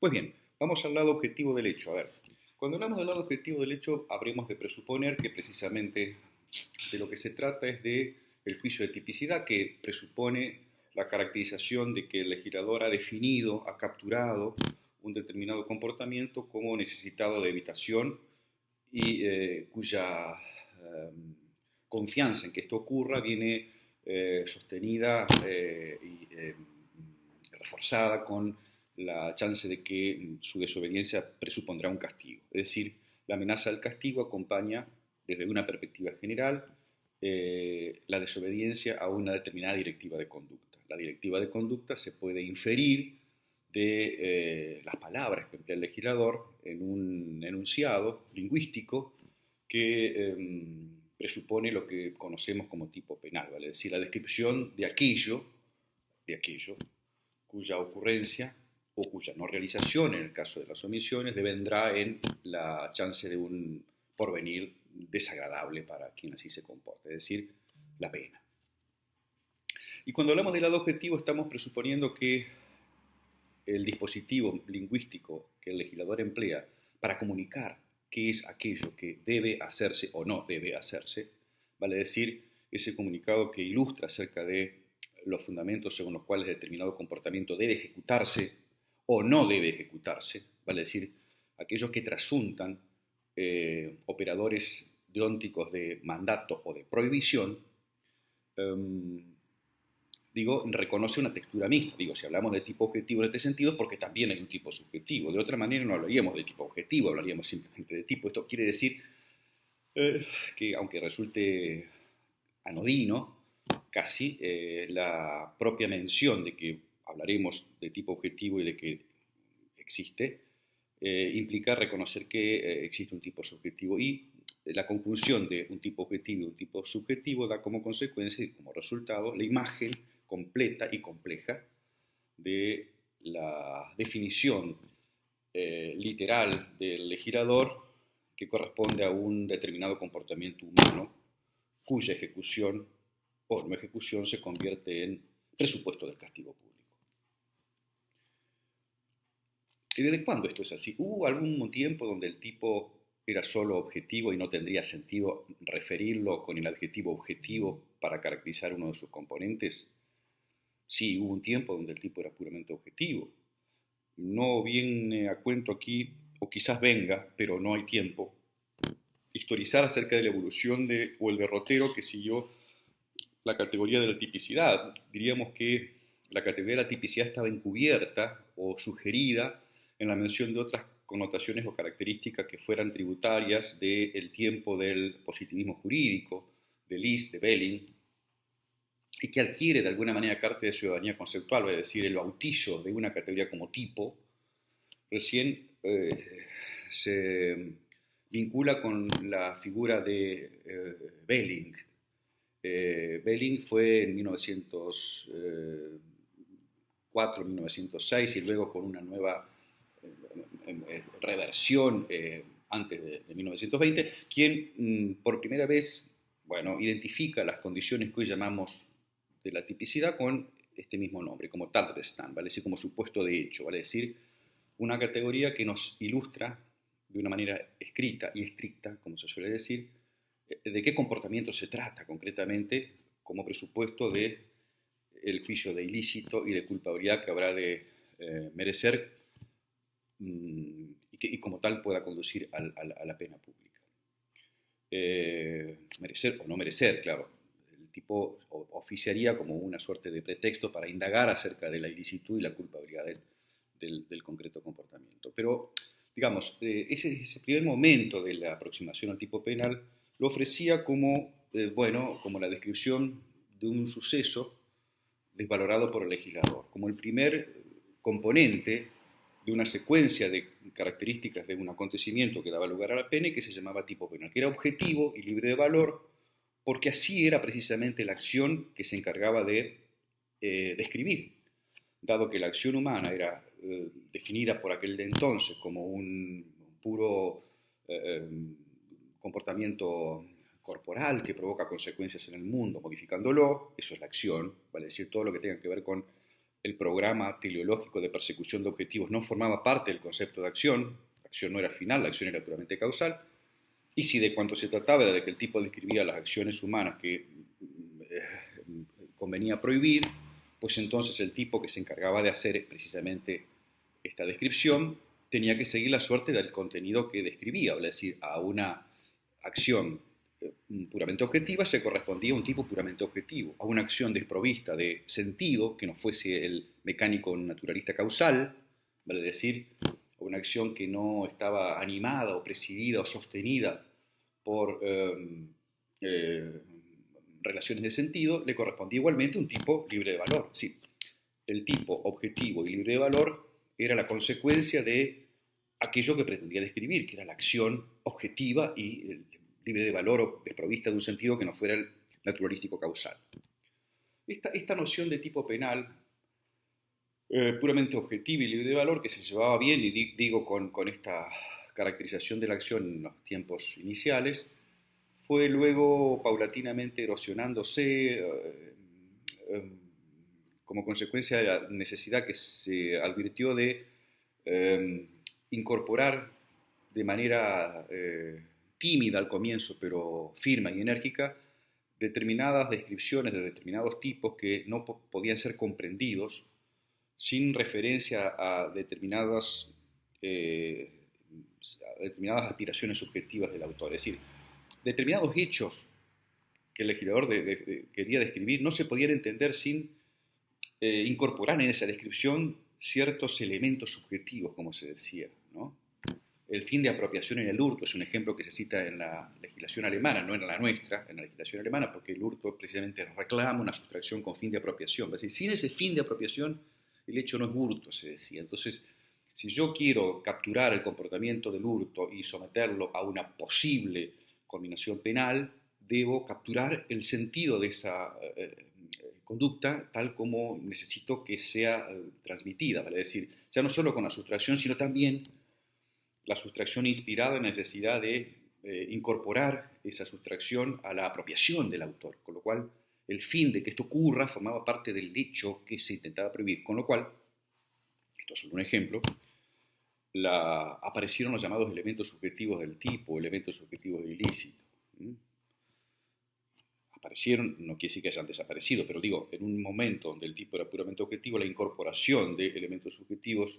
Pues bien, vamos al lado objetivo del hecho. A ver, cuando hablamos del lado objetivo del hecho, habremos de presuponer que precisamente de lo que se trata es de el juicio de tipicidad, que presupone la caracterización de que el legislador ha definido, ha capturado un determinado comportamiento como necesitado de evitación y cuya confianza en que esto ocurra viene sostenida y reforzada con la chance de que su desobediencia presupondrá un castigo. Es decir, la amenaza del castigo acompaña, desde una perspectiva general, la desobediencia a una determinada directiva de conducta. La directiva de conducta se puede inferir de las palabras que emplea el legislador en un enunciado lingüístico que presupone lo que conocemos como tipo penal, ¿vale? Es decir, la descripción de aquello cuya ocurrencia o cuya no realización, en el caso de las omisiones, devendrá en la chance de un porvenir desagradable para quien así se comporte, es decir, la pena. Y cuando hablamos del lado objetivo estamos presuponiendo que el dispositivo lingüístico que el legislador emplea para comunicar qué es aquello que debe hacerse o no debe hacerse, vale decir, ese comunicado que ilustra acerca de los fundamentos según los cuales determinado comportamiento debe ejecutarse o no debe ejecutarse, vale decir, aquellos que trasuntan operadores deónticos de mandato o de prohibición, reconoce una textura mixta. Si hablamos de tipo objetivo en este sentido, es porque también hay un tipo subjetivo. De otra manera no hablaríamos de tipo objetivo, hablaríamos simplemente de tipo. Esto quiere decir que, aunque resulte anodino, casi la propia mención de que hablaremos de tipo objetivo y de que existe, implica reconocer que existe un tipo subjetivo y la conjunción de un tipo objetivo y un tipo subjetivo da como consecuencia y como resultado la imagen completa y compleja de la definición literal del legislador que corresponde a un determinado comportamiento humano cuya ejecución o no ejecución se convierte en presupuesto del castigo público. ¿Y desde cuándo esto es así? ¿Hubo algún tiempo donde el tipo era solo objetivo y no tendría sentido referirlo con el adjetivo objetivo para caracterizar uno de sus componentes? Sí, hubo un tiempo donde el tipo era puramente objetivo. No viene a cuento aquí, o quizás venga, pero no hay tiempo, historizar acerca de la evolución o el derrotero que siguió la categoría de la tipicidad. Diríamos que la categoría de la tipicidad estaba encubierta o sugerida en la mención de otras connotaciones o características que fueran tributarias del tiempo del positivismo jurídico, de Lis, de Belling, y que adquiere de alguna manera carta de ciudadanía conceptual, es decir, el bautizo de una categoría como tipo, recién se vincula con la figura de Belling. Belling fue en 1904-1906 y luego con una nueva reversión antes de 1920, quien por primera vez identifica las condiciones que hoy llamamos de la tipicidad con este mismo nombre, como Tatbestand, ¿vale? Así como supuesto de hecho, vale decir, una categoría que nos ilustra de una manera escrita y estricta, como se suele decir, de qué comportamiento se trata concretamente como presupuesto de el juicio de ilícito y de culpabilidad que habrá de merecer y como tal pueda conducir a la pena pública. Merecer o no merecer, claro. El tipo oficiaría como una suerte de pretexto para indagar acerca de la ilicitud y la culpabilidad del concreto comportamiento. Pero, digamos, ese primer momento de la aproximación al tipo penal lo ofrecía como, como la descripción de un suceso desvalorado por el legislador, como el primer componente de una secuencia de características de un acontecimiento que daba lugar a la pena y que se llamaba tipo penal, que era objetivo y libre de valor, porque así era precisamente la acción que se encargaba de describir, dado que la acción humana era definida por aquel de entonces como un puro comportamiento corporal que provoca consecuencias en el mundo, modificándolo, eso es la acción, vale decir, todo lo que tenga que ver con el programa teleológico de persecución de objetivos no formaba parte del concepto de acción, la acción no era final, la acción era puramente causal, y si de cuanto se trataba era de que el tipo describía las acciones humanas que convenía prohibir, pues entonces el tipo que se encargaba de hacer precisamente esta descripción tenía que seguir la suerte del contenido que describía, es decir, a una acción puramente objetiva se correspondía a un tipo puramente objetivo, a una acción desprovista de sentido, que no fuese el mecánico naturalista causal, vale decir, a una acción que no estaba animada o presidida o sostenida por relaciones de sentido, le correspondía igualmente un tipo libre de valor. Sí, el tipo objetivo y libre de valor era la consecuencia de aquello que pretendía describir, que era la acción objetiva y libre de valor o desprovista de un sentido que no fuera el naturalístico causal. Esta noción de tipo penal, puramente objetiva y libre de valor, que se llevaba bien, y digo con esta caracterización de la acción en los tiempos iniciales, fue luego paulatinamente erosionándose como consecuencia de la necesidad que se advirtió de incorporar de manera tímida al comienzo, pero firme y enérgica, determinadas descripciones de determinados tipos que no podían ser comprendidos sin referencia a determinadas aspiraciones subjetivas del autor. Es decir, determinados hechos que el legislador quería describir no se podían entender sin incorporar en esa descripción ciertos elementos subjetivos, como se decía, ¿no? El fin de apropiación en el hurto es un ejemplo que se cita en la legislación alemana, no en la nuestra, en la legislación alemana, porque el hurto precisamente reclama una sustracción con fin de apropiación. Es decir, sin ese fin de apropiación, el hecho no es hurto, se decía. Entonces, si yo quiero capturar el comportamiento del hurto y someterlo a una posible conminación penal, debo capturar el sentido de esa conducta tal como necesito que sea transmitida, ¿vale? Es decir, ya no solo con la sustracción, sino también la sustracción inspirada en la necesidad de incorporar esa sustracción a la apropiación del autor, con lo cual el fin de que esto ocurra formaba parte del hecho que se intentaba prohibir, con lo cual, esto es solo un ejemplo, aparecieron los llamados elementos subjetivos del tipo, elementos subjetivos del ilícito. Aparecieron, no quiere decir que hayan desaparecido, pero digo, en un momento donde el tipo era puramente objetivo, la incorporación de elementos subjetivos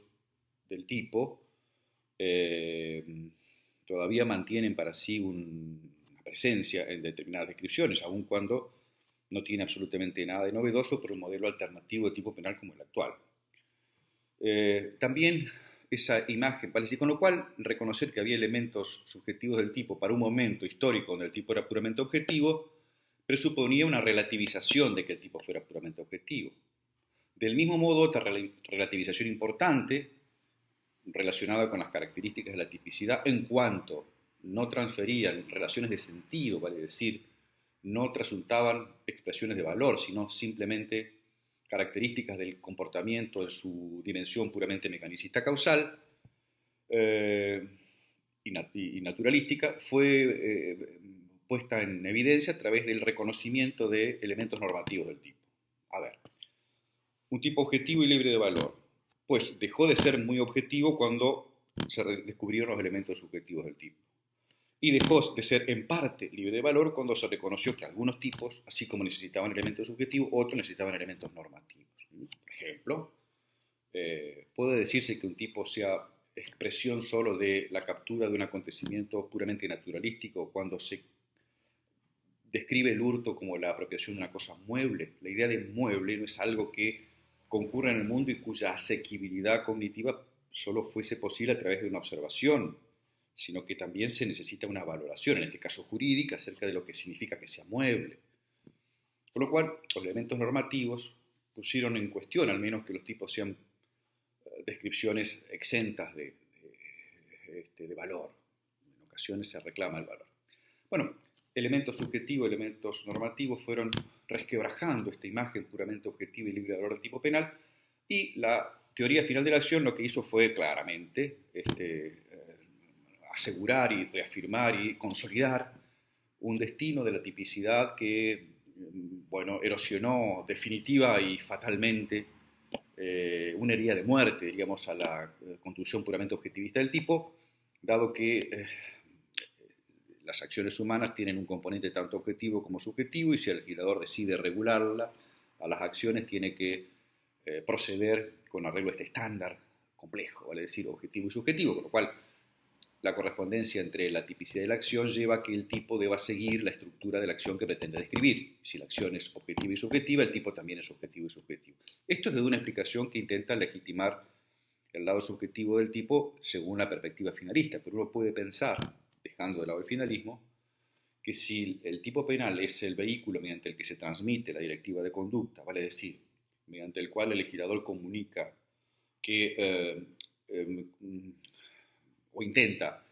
del tipo todavía mantienen para sí una presencia en determinadas descripciones, aun cuando no tiene absolutamente nada de novedoso, pero un modelo alternativo de tipo penal como el actual. También esa imagen, ¿vale? Con lo cual, reconocer que había elementos subjetivos del tipo para un momento histórico donde el tipo era puramente objetivo, presuponía una relativización de que el tipo fuera puramente objetivo. Del mismo modo, otra relativización importante, relacionada con las características de la tipicidad, en cuanto no transferían relaciones de sentido, vale decir, no resultaban expresiones de valor, sino simplemente características del comportamiento en su dimensión puramente mecanicista causal y naturalística, fue puesta en evidencia a través del reconocimiento de elementos normativos del tipo. A ver, un tipo objetivo y libre de valor, pues dejó de ser muy objetivo cuando se descubrieron los elementos subjetivos del tipo. Y dejó de ser en parte libre de valor cuando se reconoció que algunos tipos, así como necesitaban elementos subjetivos, otros necesitaban elementos normativos. Por ejemplo, puede decirse que un tipo sea expresión solo de la captura de un acontecimiento puramente naturalístico cuando se describe el hurto como la apropiación de una cosa mueble. La idea de mueble no es algo que concurre en el mundo y cuya asequibilidad cognitiva solo fuese posible a través de una observación, sino que también se necesita una valoración, en este caso jurídica, acerca de lo que significa que sea mueble. Con lo cual, los elementos normativos pusieron en cuestión, al menos que los tipos sean descripciones exentas de valor. En ocasiones se reclama el valor. Bueno, elementos subjetivos, elementos normativos fueron resquebrajando esta imagen puramente objetiva y libre de valor del tipo penal, y la teoría final de la acción lo que hizo fue claramente asegurar y reafirmar y consolidar un destino de la tipicidad que, bueno, erosionó definitiva y fatalmente una herida de muerte, diríamos, a la construcción puramente objetivista del tipo, dado que las acciones humanas tienen un componente tanto objetivo como subjetivo, y si el legislador decide regularla, a las acciones tiene que proceder con arreglo a este estándar complejo, vale decir, objetivo y subjetivo, con lo cual la correspondencia entre la tipicidad de la acción lleva a que el tipo deba seguir la estructura de la acción que pretende describir. Si la acción es objetiva y subjetiva, el tipo también es objetivo y subjetivo. Esto es de una explicación que intenta legitimar el lado subjetivo del tipo según la perspectiva finalista, pero uno puede pensar, dejando de lado el finalismo, que si el tipo penal es el vehículo mediante el que se transmite la directiva de conducta, vale decir, mediante el cual el legislador comunica que o intenta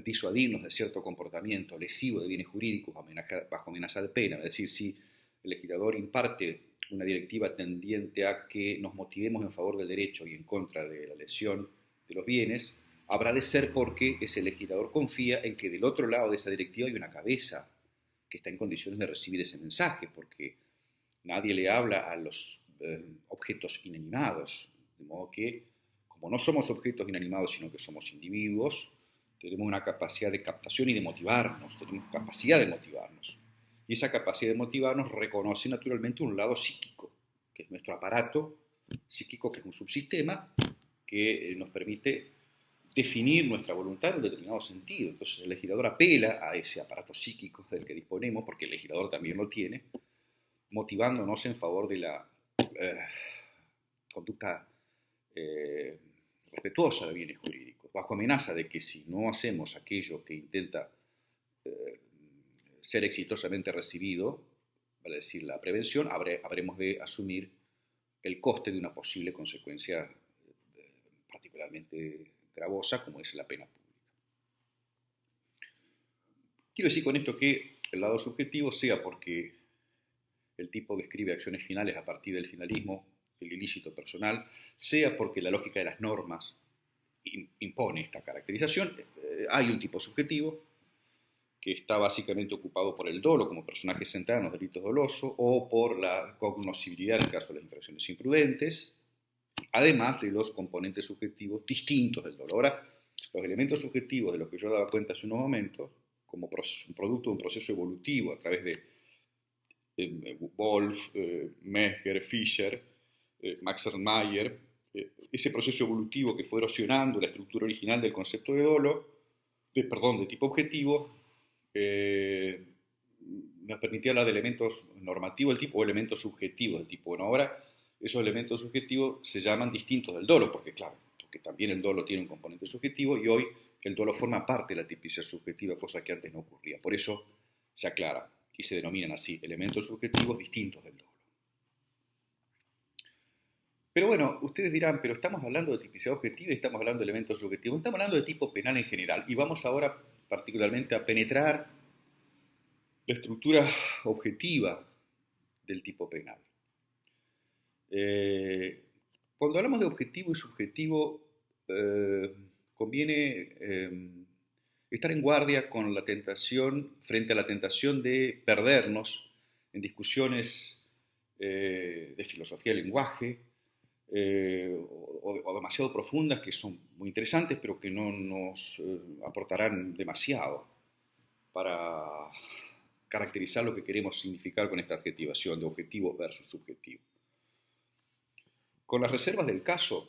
disuadirnos de cierto comportamiento lesivo de bienes jurídicos bajo amenaza de pena, es decir, si el legislador imparte una directiva tendiente a que nos motivemos en favor del derecho y en contra de la lesión de los bienes, habrá de ser porque ese legislador confía en que del otro lado de esa directiva hay una cabeza que está en condiciones de recibir ese mensaje, porque nadie le habla a los objetos inanimados, de modo que, como no somos objetos inanimados, sino que somos individuos, tenemos una capacidad de captación y de motivarnos, tenemos capacidad de motivarnos. Y esa capacidad de motivarnos reconoce naturalmente un lado psíquico, que es nuestro aparato psíquico, que es un subsistema que nos permite definir nuestra voluntad en un determinado sentido. Entonces el legislador apela a ese aparato psíquico del que disponemos, porque el legislador también lo tiene, motivándonos en favor de la conducta respetuosa de bienes jurídicos, bajo amenaza de que si no hacemos aquello que intenta ser exitosamente recibido, vale decir, la prevención, habremos de asumir el coste de una posible consecuencia particularmente gravosa, como es la pena pública. Quiero decir con esto que el lado subjetivo, sea porque el tipo describe acciones finales a partir del finalismo, el ilícito personal, sea porque la lógica de las normas impone esta caracterización, hay un tipo subjetivo que está básicamente ocupado por el dolo como personaje central en los delitos dolosos, o por la cognoscibilidad en el caso de las infracciones imprudentes, además de los componentes subjetivos distintos del dolo. Ahora, los elementos subjetivos de los que yo daba cuenta hace unos momentos, como producto de un proceso evolutivo a través de Wolf, Mesger, Fischer, Max Ernst-Mayr, ese proceso evolutivo que fue erosionando la estructura original del concepto de dolo, de tipo objetivo, nos permitía hablar de elementos normativos del tipo o elementos subjetivos del tipo. Bueno, ahora esos elementos subjetivos se llaman distintos del dolo, porque claro, porque también el dolo tiene un componente subjetivo y hoy el dolo forma parte de la tipicidad subjetiva, cosa que antes no ocurría. Por eso se aclara y se denominan así elementos subjetivos distintos del dolo. Pero bueno, ustedes dirán, pero estamos hablando de tipicidad objetiva y estamos hablando de elementos subjetivos, estamos hablando de tipo penal en general, y vamos ahora particularmente a penetrar la estructura objetiva del tipo penal. Cuando hablamos de objetivo y subjetivo, conviene estar en guardia con la tentación, frente a la tentación de perdernos en discusiones de filosofía del lenguaje, o demasiado profundas, que son muy interesantes, pero que no nos aportarán demasiado para caracterizar lo que queremos significar con esta adjetivación de objetivo versus subjetivo. Con las reservas del caso,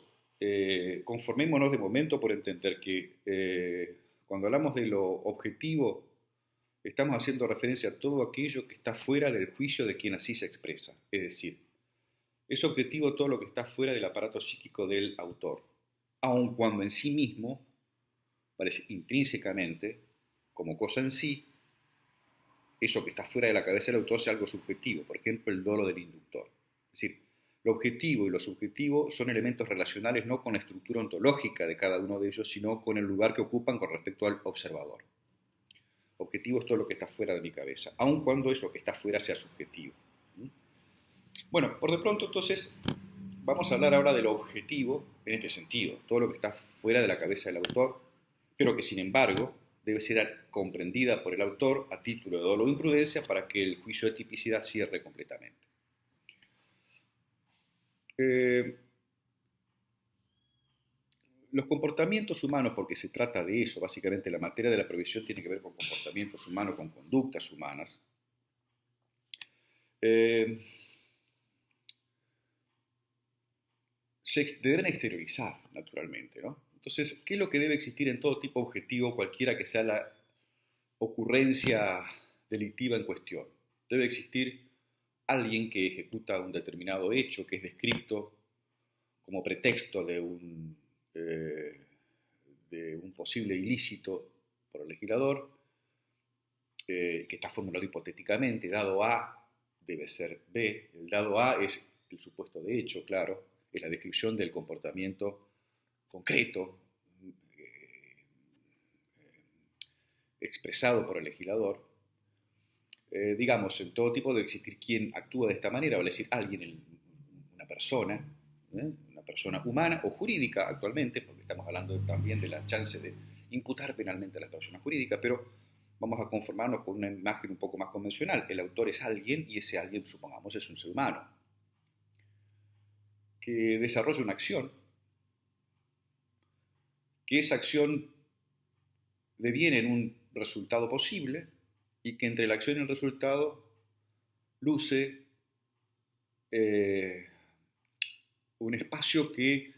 conformémonos de momento por entender que cuando hablamos de lo objetivo, estamos haciendo referencia a todo aquello que está fuera del juicio de quien así se expresa, es decir, es objetivo todo lo que está fuera del aparato psíquico del autor, aun cuando en sí mismo parece intrínsecamente, como cosa en sí, eso que está fuera de la cabeza del autor sea algo subjetivo, por ejemplo, el dolo del inductor. Es decir, lo objetivo y lo subjetivo son elementos relacionales no con la estructura ontológica de cada uno de ellos, sino con el lugar que ocupan con respecto al observador. Objetivo es todo lo que está fuera de mi cabeza, aun cuando eso que está fuera sea subjetivo. Bueno, por de pronto entonces vamos a hablar ahora de lo objetivo en este sentido, todo lo que está fuera de la cabeza del autor, pero que sin embargo debe ser comprendida por el autor a título de dolo o imprudencia para que el juicio de tipicidad cierre completamente. los comportamientos humanos, porque se trata de eso, básicamente la materia de la prohibición tiene que ver con comportamientos humanos, con conductas humanas, eh, se deben exteriorizar, naturalmente, ¿no? Entonces, ¿qué es lo que debe existir en todo tipo objetivo, cualquiera que sea la ocurrencia delictiva en cuestión? Debe existir alguien que ejecuta un determinado hecho que es descrito como pretexto de un posible ilícito por el legislador, que está formulado hipotéticamente, dado A debe ser B, el dado A es el supuesto de hecho, claro, es la descripción del comportamiento concreto expresado por el legislador. Digamos, en todo tipo debe existir quien actúa de esta manera, vale decir, alguien, una persona humana o jurídica actualmente, porque estamos hablando también de la chance de imputar penalmente a las personas jurídicas, pero vamos a conformarnos con una imagen un poco más convencional. El autor es alguien y ese alguien, supongamos, es un ser humano que desarrolla una acción, que esa acción deviene en un resultado posible y que entre la acción y el resultado luce un espacio que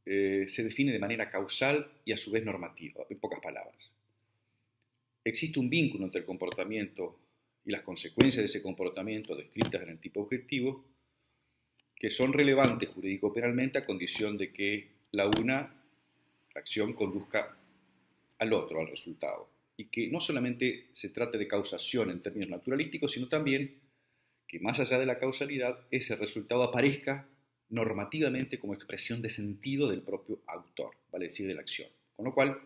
se define de manera causal y a su vez normativa, en pocas palabras. Existe un vínculo entre el comportamiento y las consecuencias de ese comportamiento descritas en el tipo objetivo que son relevantes jurídico-penalmente a condición de que la acción conduzca al otro, al resultado. Y que no solamente se trate de causación en términos naturalísticos, sino también que más allá de la causalidad, ese resultado aparezca normativamente como expresión de sentido del propio autor, vale decir, de la acción. Con lo cual,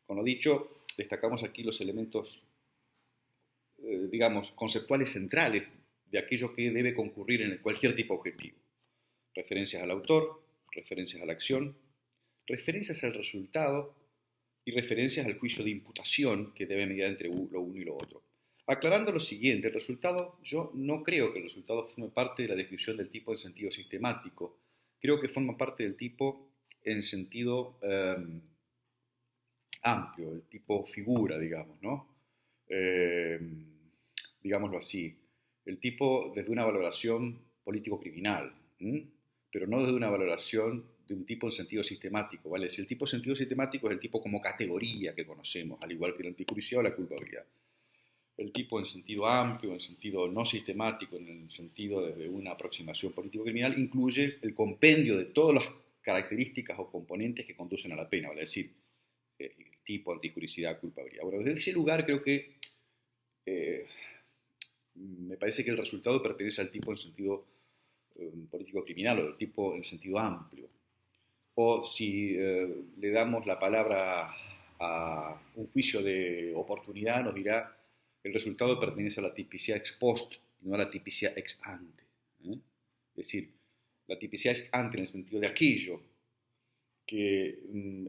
con lo dicho, destacamos aquí los elementos, digamos, conceptuales centrales de aquello que debe concurrir en cualquier tipo objetivo. Referencias al autor, referencias a la acción, referencias al resultado y referencias al juicio de imputación que debe mediar entre lo uno y lo otro. Aclarando lo siguiente, el resultado, yo no creo que el resultado forme parte de la descripción del tipo en sentido sistemático. Creo que forma parte del tipo en sentido amplio, el tipo figura, digamos, ¿no? Eh, digámoslo así. El tipo desde una valoración político-criminal, pero no desde una valoración de un tipo en sentido sistemático, ¿vale? Si el tipo en sentido sistemático es el tipo como categoría que conocemos, al igual que el antijuiciado o la culpabilidad. El tipo en sentido amplio, en sentido no sistemático, en el sentido de una aproximación político-criminal, incluye el compendio de todas las características o componentes que conducen a la pena, vale decir, el tipo, antijuricidad, culpabilidad. Bueno, desde ese lugar creo que me parece que el resultado pertenece al tipo en sentido político-criminal o del tipo en sentido amplio. O si le damos la palabra a un juicio de oportunidad, nos dirá el resultado pertenece a la tipicidad ex post y no a la tipicidad ex ante. Es decir, la tipicidad ex ante en el sentido de aquello que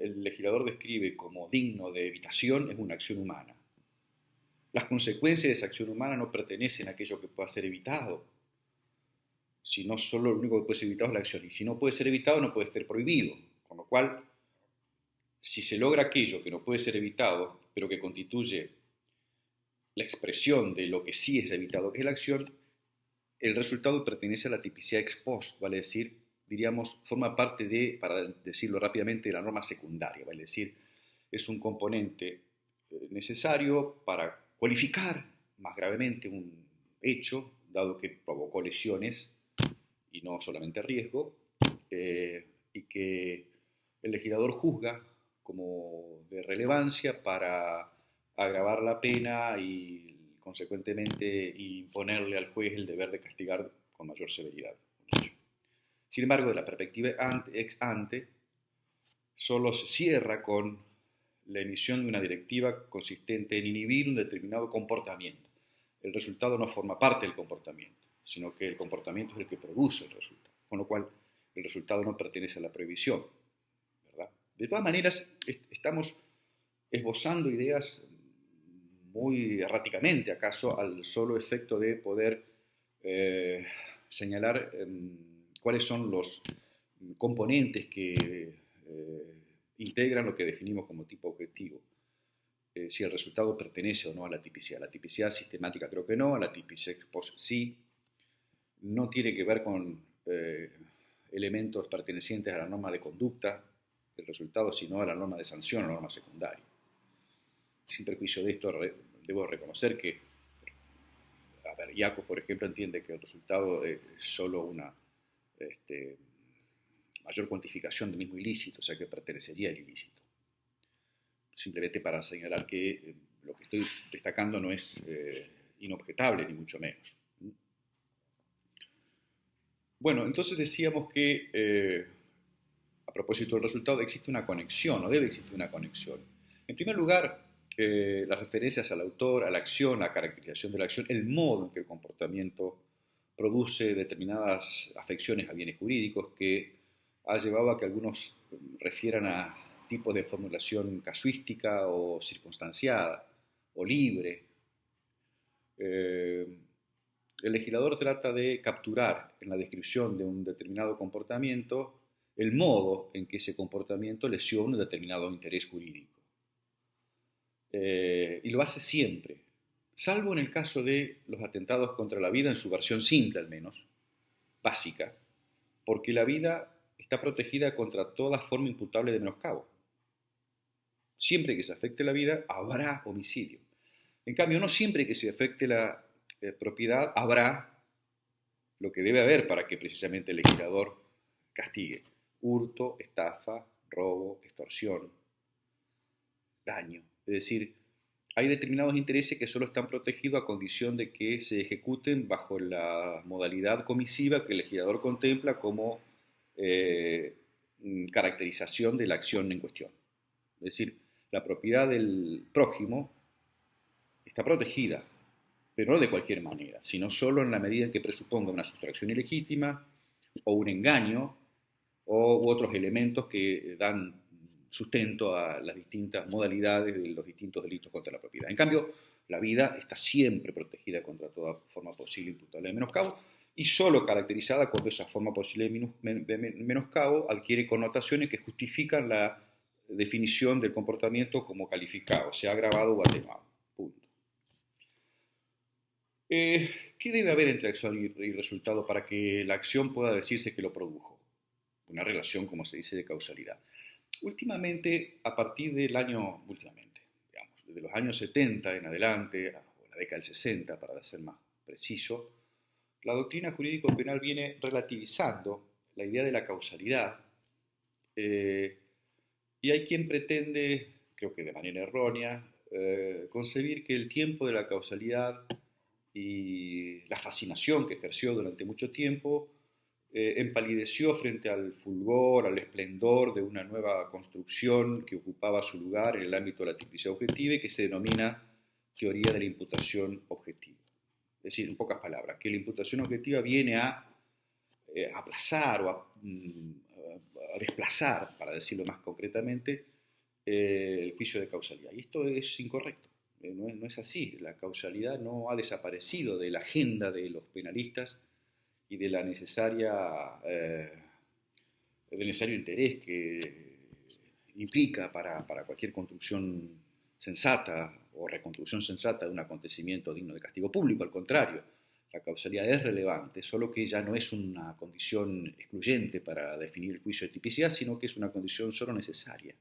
el legislador describe como digno de evitación es una acción humana. Las consecuencias de esa acción humana no pertenecen a aquello que pueda ser evitado, sino solo lo único que puede ser evitado es la acción. Y si no puede ser evitado, no puede ser prohibido. Con lo cual, si se logra aquello que no puede ser evitado, pero que constituye la expresión de lo que sí es evitado, que es la acción, el resultado pertenece a la tipicidad ex post, vale decir, diríamos, forma parte de, para decirlo rápidamente, de la norma secundaria, vale decir, es un componente necesario para cualificar más gravemente un hecho, dado que provocó lesiones y no solamente riesgo, y que el legislador juzga como de relevancia para agravar la pena y consecuentemente imponerle al juez el deber de castigar con mayor severidad. Sin embargo, de la perspectiva ex ante, solo se cierra con la emisión de una directiva consistente en inhibir un determinado comportamiento. El resultado no forma parte del comportamiento, sino que el comportamiento es el que produce el resultado, con lo cual el resultado no pertenece a la prohibición, ¿verdad? De todas maneras, estamos esbozando ideas muy erráticamente, acaso, al solo efecto de poder señalar cuáles son los componentes que integran lo que definimos como tipo objetivo. Si el resultado pertenece o no a la tipicidad. La tipicidad sistemática creo que no, a la tipicidad ex post sí. No tiene que ver con elementos pertenecientes a la norma de conducta del resultado, sino a la norma de sanción, a la norma secundaria. Sin perjuicio de esto, debo reconocer que, a ver, Jacob, por ejemplo, entiende que el resultado es solo una mayor cuantificación del mismo ilícito, o sea que pertenecería al ilícito. Simplemente para señalar que lo que estoy destacando no es inobjetable, ni mucho menos. Bueno, entonces decíamos que, a propósito del resultado, existe una conexión, o debe existir una conexión. En primer lugar, las referencias al autor, a la acción, la caracterización de la acción, el modo en que el comportamiento produce determinadas afecciones a bienes jurídicos que ha llevado a que algunos refieran a tipos de formulación casuística o circunstanciada o libre. El legislador trata de capturar en la descripción de un determinado comportamiento el modo en que ese comportamiento lesiona un determinado interés jurídico. Y lo hace siempre, salvo en el caso de los atentados contra la vida en su versión simple al menos, básica, porque la vida está protegida contra toda forma imputable de menoscabo. Siempre que se afecte la vida, habrá homicidio. En cambio, no siempre que se afecte la propiedad, habrá lo que debe haber para que precisamente el legislador castigue: hurto, estafa, robo, extorsión, daño. Es decir, hay determinados intereses que solo están protegidos a condición de que se ejecuten bajo la modalidad comisiva que el legislador contempla como caracterización de la acción en cuestión. Es decir, la propiedad del prójimo está protegida, pero no de cualquier manera, sino solo en la medida en que presuponga una sustracción ilegítima o un engaño u otros elementos que dan sustento a las distintas modalidades de los distintos delitos contra la propiedad. En cambio, la vida está siempre protegida contra toda forma posible imputable de menoscabo y solo caracterizada cuando esa forma posible de menoscabo adquiere connotaciones que justifican la definición del comportamiento como calificado, sea agravado o atenuado. Punto. ¿Qué debe haber entre acción y resultado para que la acción pueda decirse que lo produjo? Una relación, como se dice, de causalidad. Últimamente, a partir del año, digamos, desde los años 70 en adelante, o la década del 60, para ser más preciso, la doctrina jurídico-penal viene relativizando la idea de la causalidad, y hay quien pretende, creo que de manera errónea, concebir que el tiempo de la causalidad y la fascinación que ejerció durante mucho tiempo empalideció frente al fulgor, al esplendor de una nueva construcción que ocupaba su lugar en el ámbito de la tipicidad objetiva y que se denomina teoría de la imputación objetiva. Es decir, en pocas palabras, que la imputación objetiva viene a aplazar o a desplazar, para decirlo más concretamente, el juicio de causalidad. Y esto es incorrecto. No es así. La causalidad no ha desaparecido de la agenda de los penalistas y de la del necesario interés que implica para cualquier construcción sensata o reconstrucción sensata de un acontecimiento digno de castigo público. Al contrario, la causalidad es relevante, solo que ya no es una condición excluyente para definir el juicio de tipicidad, sino que es una condición solo necesaria,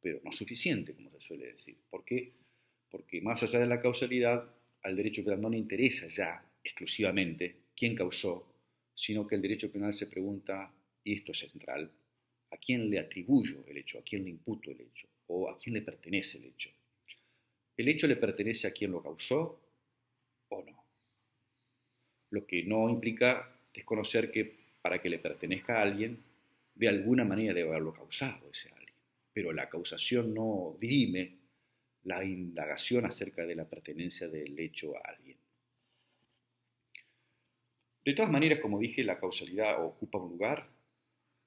pero no suficiente, como se suele decir. ¿Por qué? Porque más allá de la causalidad, al derecho penal no le interesa ya exclusivamente quién causó, sino que el derecho penal se pregunta, y esto es central, ¿a quién le atribuyo el hecho? ¿A quién le imputo el hecho? ¿O a quién le pertenece el hecho? ¿El hecho le pertenece a quien lo causó o no? Lo que no implica desconocer que para que le pertenezca a alguien, de alguna manera debe haberlo causado ese alguien. Pero la causación no dirime la indagación acerca de la pertenencia del hecho a alguien. De todas maneras, como dije, la causalidad ocupa un lugar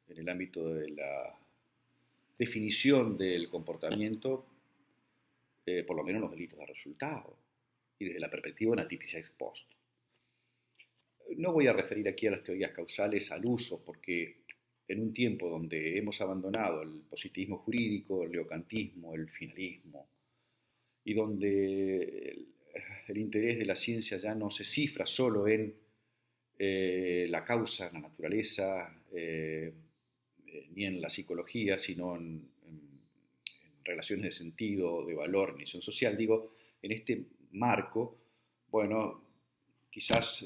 en el ámbito de la definición del comportamiento, por lo menos en los delitos de resultado, y desde la perspectiva de una tipicidad ex post. No voy a referir aquí a las teorías causales al uso, porque en un tiempo donde hemos abandonado el positivismo jurídico, el neocantismo, el finalismo, y donde el interés de la ciencia ya no se cifra solo en la causa, la naturaleza, ni en la psicología, sino en relaciones de sentido, de valor, misión social. Digo, en este marco, bueno, quizás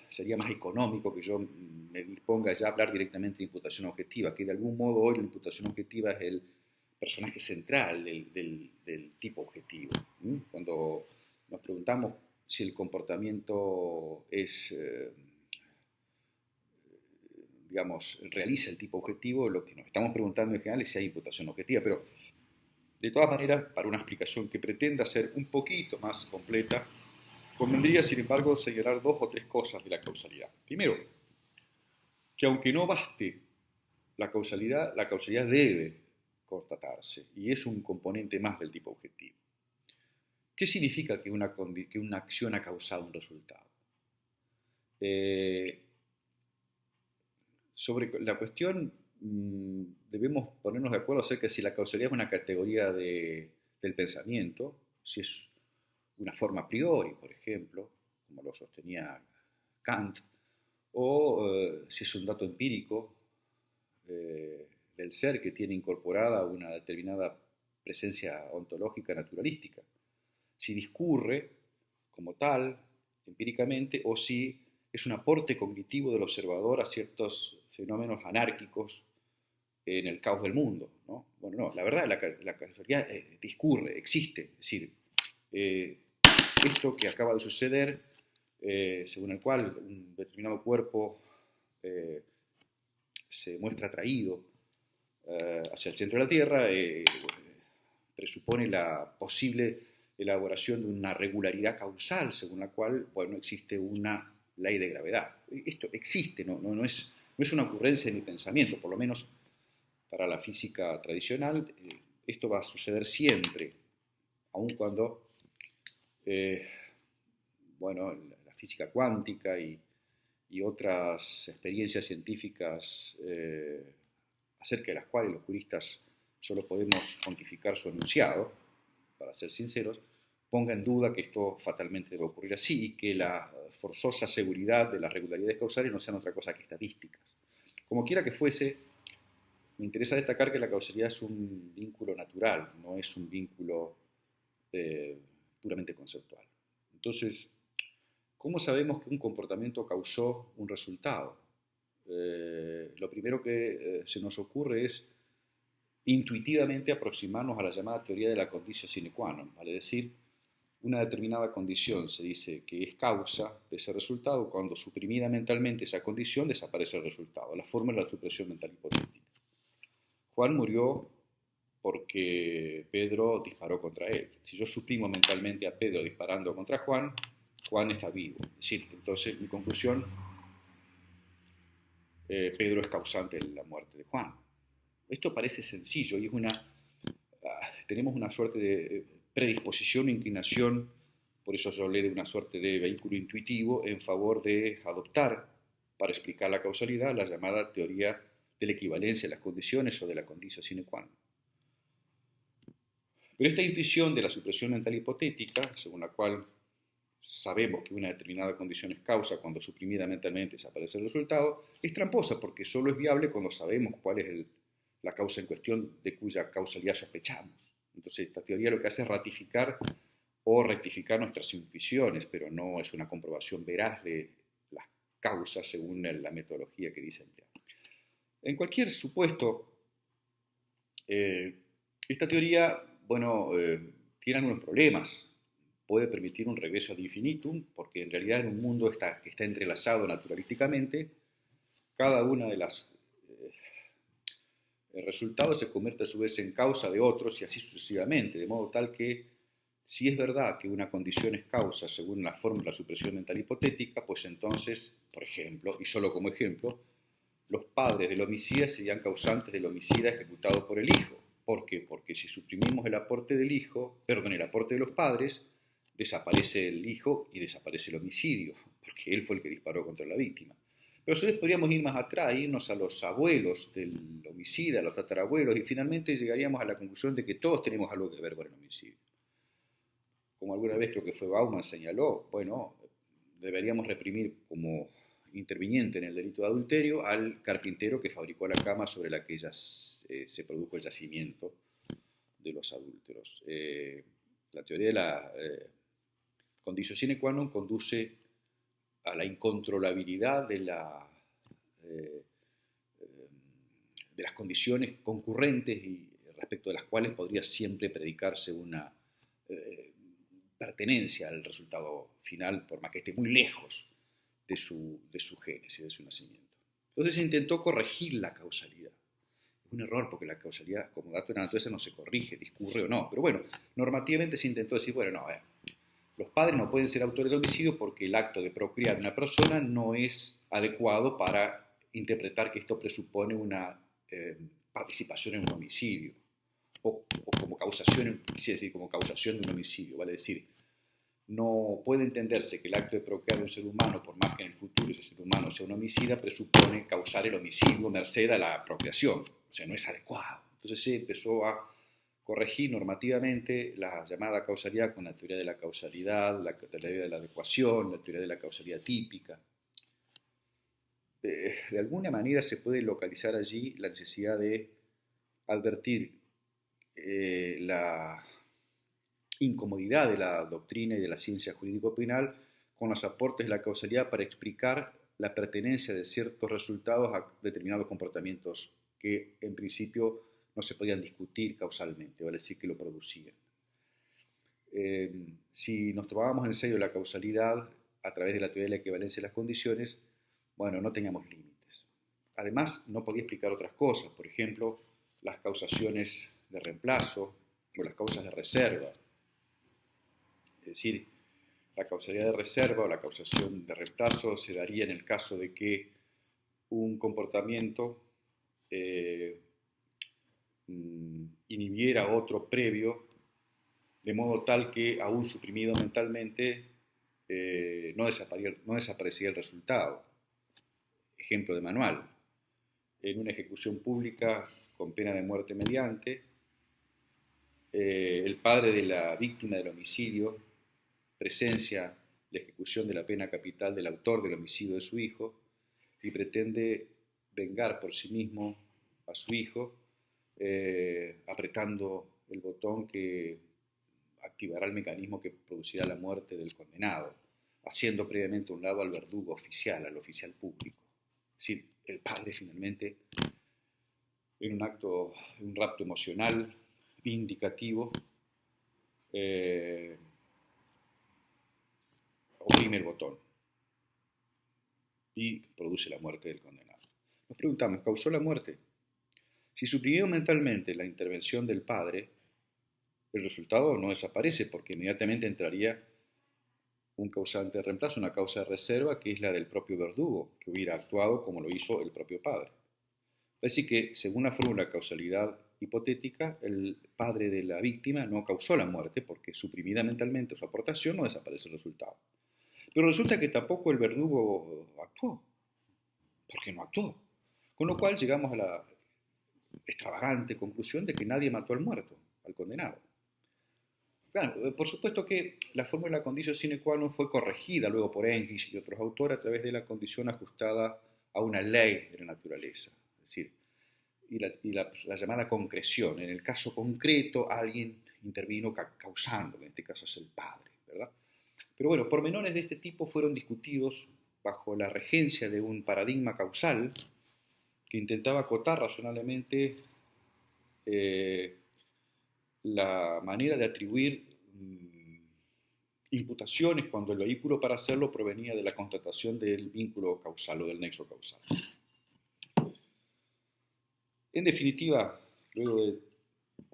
sería más económico que yo me disponga ya a hablar directamente de imputación objetiva, que de algún modo hoy la imputación objetiva es el personaje central del tipo objetivo. Cuando nos preguntamos si el comportamiento es, digamos, realiza el tipo objetivo, lo que nos estamos preguntando en general es si hay imputación objetiva, pero de todas maneras, para una explicación que pretenda ser un poquito más completa, convendría, sin embargo, señalar dos o tres cosas de la causalidad. Primero, que aunque no baste la causalidad debe constatarse y es un componente más del tipo objetivo. ¿Qué significa que una acción ha causado un resultado? Sobre la cuestión debemos ponernos de acuerdo acerca de si la causalidad es una categoría del pensamiento, si es una forma a priori, por ejemplo, como lo sostenía Kant, o si es un dato empírico del ser que tiene incorporada una determinada presencia ontológica naturalística, si discurre como tal, empíricamente, o si es un aporte cognitivo del observador a ciertos fenómenos anárquicos en el caos del mundo, ¿no? Bueno, no, la verdad, la causalidad discurre, existe, es decir, esto que acaba de suceder, según el cual un determinado cuerpo se muestra atraído hacia el centro de la Tierra, presupone la posible elaboración de una regularidad causal, según la cual, bueno, existe una ley de gravedad. Esto existe, no es una ocurrencia de mi pensamiento, por lo menos para la física tradicional, esto va a suceder siempre, aun cuando, bueno, la física cuántica y otras experiencias científicas acerca de las cuales los juristas solo podemos cuantificar su enunciado, para ser sinceros, ponga en duda que esto fatalmente debe ocurrir así y que la forzosa seguridad de las regularidades causales no sean otra cosa que estadísticas. Como quiera que fuese, me interesa destacar que la causalidad es un vínculo natural, no es un vínculo puramente conceptual. Entonces, ¿cómo sabemos que un comportamiento causó un resultado? Lo primero que se nos ocurre es intuitivamente aproximarnos a la llamada teoría de la conditio sine qua non, vale decir, una determinada condición se dice que es causa de ese resultado cuando suprimida mentalmente esa condición desaparece el resultado. La fórmula de la supresión mental hipotética. Juan murió porque Pedro disparó contra él. Si yo suprimo mentalmente a Pedro disparando contra Juan, Juan está vivo. Es decir, entonces mi conclusión, Pedro es causante de la muerte de Juan. Esto parece sencillo y es tenemos una suerte de predisposición o inclinación, por eso yo hablé de una suerte de vehículo intuitivo en favor de adoptar, para explicar la causalidad, la llamada teoría de la equivalencia de las condiciones o de la conditio sine qua non. Pero esta intuición de la supresión mental hipotética, según la cual sabemos que una determinada condición es causa cuando suprimida mentalmente desaparece el resultado, es tramposa porque solo es viable cuando sabemos cuál es la causa en cuestión de cuya causalidad sospechamos. Entonces, esta teoría lo que hace es ratificar o rectificar nuestras intuiciones, pero no es una comprobación veraz de las causas según la metodología que dice emplear. En cualquier supuesto, esta teoría, bueno, tiene algunos problemas. Puede permitir un regreso ad infinitum, porque en realidad en un mundo que está entrelazado naturalísticamente, cada una de las resultados se convierte a su vez en causa de otros y así sucesivamente, de modo tal que si es verdad que una condición es causa según la fórmula de la supresión mental hipotética, pues entonces, por ejemplo, y solo como ejemplo, los padres del homicida serían causantes del homicida ejecutado por el hijo. ¿Por qué? Porque si suprimimos el aporte del hijo, el aporte de los padres, desaparece el hijo y desaparece el homicidio, porque él fue el que disparó contra la víctima. Pero a su vez podríamos ir más atrás, irnos a los abuelos del homicida, a los tatarabuelos, y finalmente llegaríamos a la conclusión de que todos tenemos algo que ver con el homicidio. Como alguna vez creo que fue Bauman señaló, bueno, deberíamos reprimir como interviniente en el delito de adulterio al carpintero que fabricó la cama sobre la que se produjo el yacimiento de los adúlteros. La teoría de la condicio sine qua non conduce a la incontrolabilidad eh, de las condiciones concurrentes y respecto de las cuales podría siempre predicarse una pertenencia al resultado final, por más que esté muy lejos de su génesis, de su nacimiento. Entonces se intentó corregir la causalidad. Es un error porque la causalidad, como dato de la naturaleza, no se corrige, discurre o no. Pero bueno, normativamente se intentó decir, bueno, no, los padres no pueden ser autores de homicidio porque el acto de procrear una persona no es adecuado para interpretar que esto presupone una participación en un homicidio o como causación, quisiera decir, como causación de un homicidio, vale decir, no puede entenderse que el acto de procrear a un ser humano, por más que en el futuro ese ser humano sea un homicida, presupone causar el homicidio merced a la procreación, o sea, no es adecuado. Entonces se empezó a corregir normativamente la llamada causalidad con la teoría de la causalidad, la teoría de la adecuación, la teoría de la causalidad típica. De alguna manera se puede localizar allí la necesidad de advertir la incomodidad de la doctrina y de la ciencia jurídico-penal con los aportes de la causalidad para explicar la pertenencia de ciertos resultados a determinados comportamientos que en principio no se podían discutir causalmente, vale decir que lo producían. Si nos tomábamos en serio la causalidad a través de la teoría de la equivalencia de las condiciones, bueno, no teníamos límites. Además, no podía explicar otras cosas, por ejemplo, las causaciones de reemplazo o las causas de reserva. Es decir, la causalidad de reserva o la causación de reemplazo se daría en el caso de que un comportamiento inhibiera otro previo, de modo tal que, aún suprimido mentalmente, no desaparecía el resultado. Ejemplo de manual. En una ejecución pública con pena de muerte mediante, el padre de la víctima del homicidio presencia la ejecución de la pena capital del autor del homicidio de su hijo y pretende vengar por sí mismo a su hijo apretando el botón que activará el mecanismo que producirá la muerte del condenado, haciendo previamente a un lado al verdugo oficial, al oficial público. Es decir, el padre finalmente, en un rapto emocional vindicativo, oprime el botón y produce la muerte del condenado. Nos preguntamos, ¿causó la muerte? Si suprimió mentalmente la intervención del padre, el resultado no desaparece porque inmediatamente entraría un causante de reemplazo, una causa de reserva que es la del propio verdugo, que hubiera actuado como lo hizo el propio padre. Así que, según la fórmula de causalidad hipotética, el padre de la víctima no causó la muerte porque suprimida mentalmente su aportación no desaparece el resultado. Pero resulta que tampoco el verdugo actuó, porque no actuó. Con lo cual llegamos a la extravagante conclusión de que nadie mató al muerto, al condenado. Claro, por supuesto que la fórmula de la condición sine qua non fue corregida luego por Engels y otros autores a través de la condición ajustada a una ley de la naturaleza, es decir, la llamada concreción. En el caso concreto, alguien intervino causando, en este caso es el padre, ¿verdad? Pero bueno, pormenores de este tipo fueron discutidos bajo la regencia de un paradigma causal que intentaba acotar razonablemente la manera de atribuir imputaciones cuando el vehículo para hacerlo provenía de la constatación del vínculo causal o del nexo causal. En definitiva, luego de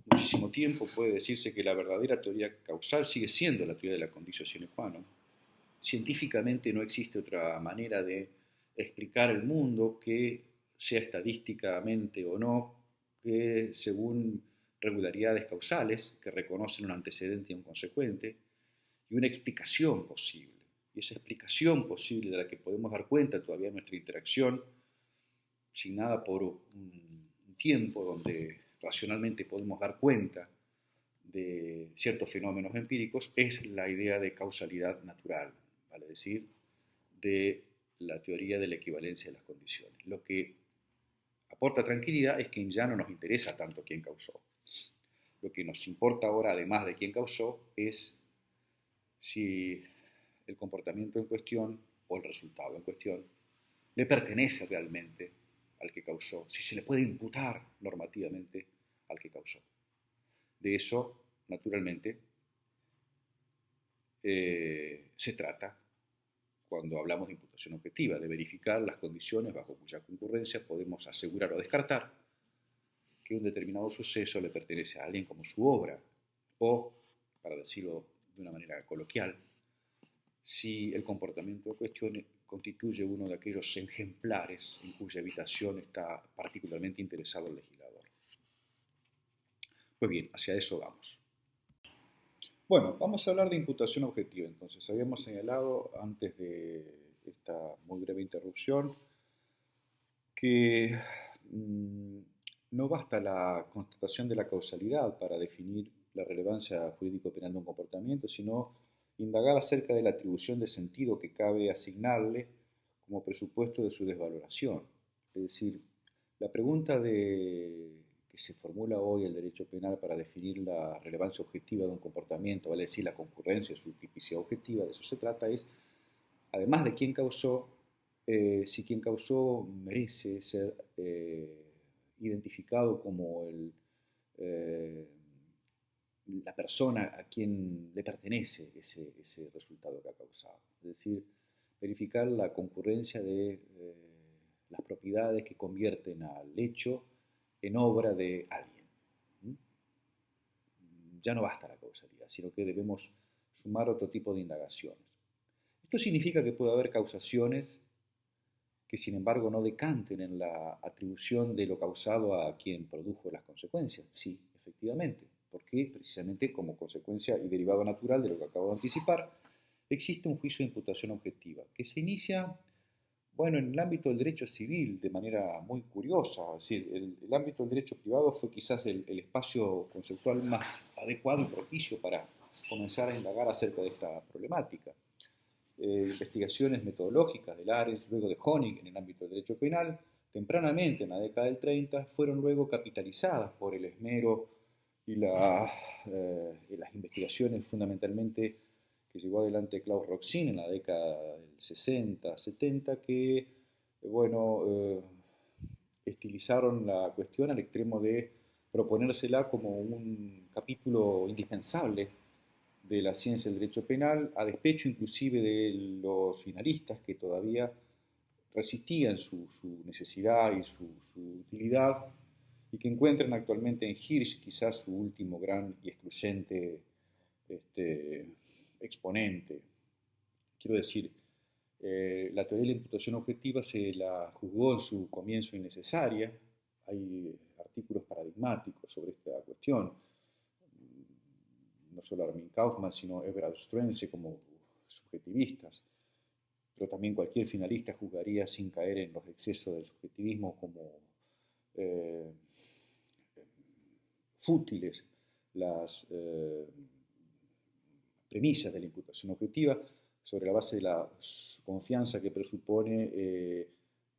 muchísimo tiempo puede decirse que la verdadera teoría causal sigue siendo la teoría de la condicio sine qua non. Científicamente no existe otra manera de explicar el mundo que sea estadísticamente o no, que según regularidades causales que reconocen un antecedente y un consecuente, y una explicación posible. y esa explicación posible de la que podemos dar cuenta todavía en nuestra interacción, signada por un tiempo donde racionalmente podemos dar cuenta de ciertos fenómenos empíricos, es la idea de causalidad natural, vale decir, de la teoría de la equivalencia de las condiciones. Lo que aporta tranquilidad es que ya no nos interesa tanto quién causó. Lo que nos importa ahora, además de quién causó, es si el comportamiento en cuestión o el resultado en cuestión le pertenece realmente al que causó, si se le puede imputar normativamente al que causó. De eso, naturalmente, se trata cuando hablamos de imputación objetiva, de verificar las condiciones bajo cuya concurrencia podemos asegurar o descartar que un determinado suceso le pertenece a alguien como su obra, o, para decirlo de una manera coloquial, si el comportamiento en cuestión constituye uno de aquellos ejemplares en cuya evitación está particularmente interesado el legislador. Pues bien, hacia eso vamos. Bueno, vamos a hablar de imputación objetiva. Entonces, habíamos señalado antes de esta muy breve interrupción que no basta la constatación de la causalidad para definir la relevancia jurídico-penal de un comportamiento, sino indagar acerca de la atribución de sentido que cabe asignarle como presupuesto de su desvaloración. Es decir, la pregunta que se formula hoy el derecho penal para definir la relevancia objetiva de un comportamiento, vale decir, la concurrencia, su tipicidad objetiva, de eso se trata, es, además de quién causó, si quien causó merece ser identificado como la persona a quien le pertenece ese resultado que ha causado. Es decir, verificar la concurrencia de las propiedades que convierten al hecho en obra de alguien. Ya no basta la causalidad, sino que debemos sumar otro tipo de indagaciones. Esto significa que puede haber causaciones que sin embargo no decanten en la atribución de lo causado a quien produjo las consecuencias. Sí, efectivamente, porque precisamente como consecuencia y derivado natural de lo que acabo de anticipar, existe un juicio de imputación objetiva que se inicia, bueno, en el ámbito del derecho civil de manera muy curiosa. Es decir, el ámbito del derecho privado fue quizás el espacio conceptual más adecuado y propicio para comenzar a indagar acerca de esta problemática. Investigaciones metodológicas de Larens, luego de Honig en el ámbito del derecho penal, tempranamente en la década del 30, fueron luego capitalizadas por el esmero y las investigaciones fundamentalmente que llevó adelante Klaus Roxin en la década del 60, 70, que, estilizaron la cuestión al extremo de proponérsela como un capítulo indispensable de la ciencia del derecho penal, a despecho inclusive de los finalistas que todavía resistían su necesidad y su utilidad, y que encuentran actualmente en Hirsch quizás su último gran y excluyente exponente. Quiero decir, la teoría de la imputación objetiva se la juzgó en su comienzo innecesaria. Hay artículos paradigmáticos sobre esta cuestión, no solo Armin Kaufmann, sino Everard Struense como subjetivistas, pero también cualquier finalista juzgaría sin caer en los excesos del subjetivismo como fútiles las premisas de la imputación objetiva sobre la base de la confianza que presupone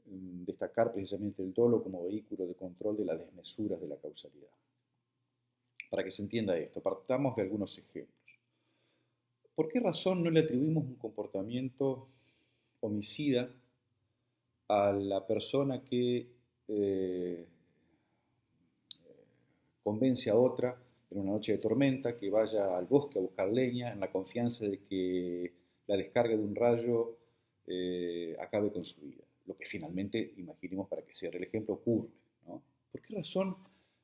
destacar precisamente el dolo como vehículo de control de las desmesuras de la causalidad. Para que se entienda esto, partamos de algunos ejemplos. ¿Por qué razón no le atribuimos un comportamiento homicida a la persona que convence a otra en una noche de tormenta que vaya al bosque a buscar leña en la confianza de que la descarga de un rayo acabe con su vida? Lo que finalmente, imaginemos para que cierre el ejemplo, ocurre, ¿no? ¿Por qué razón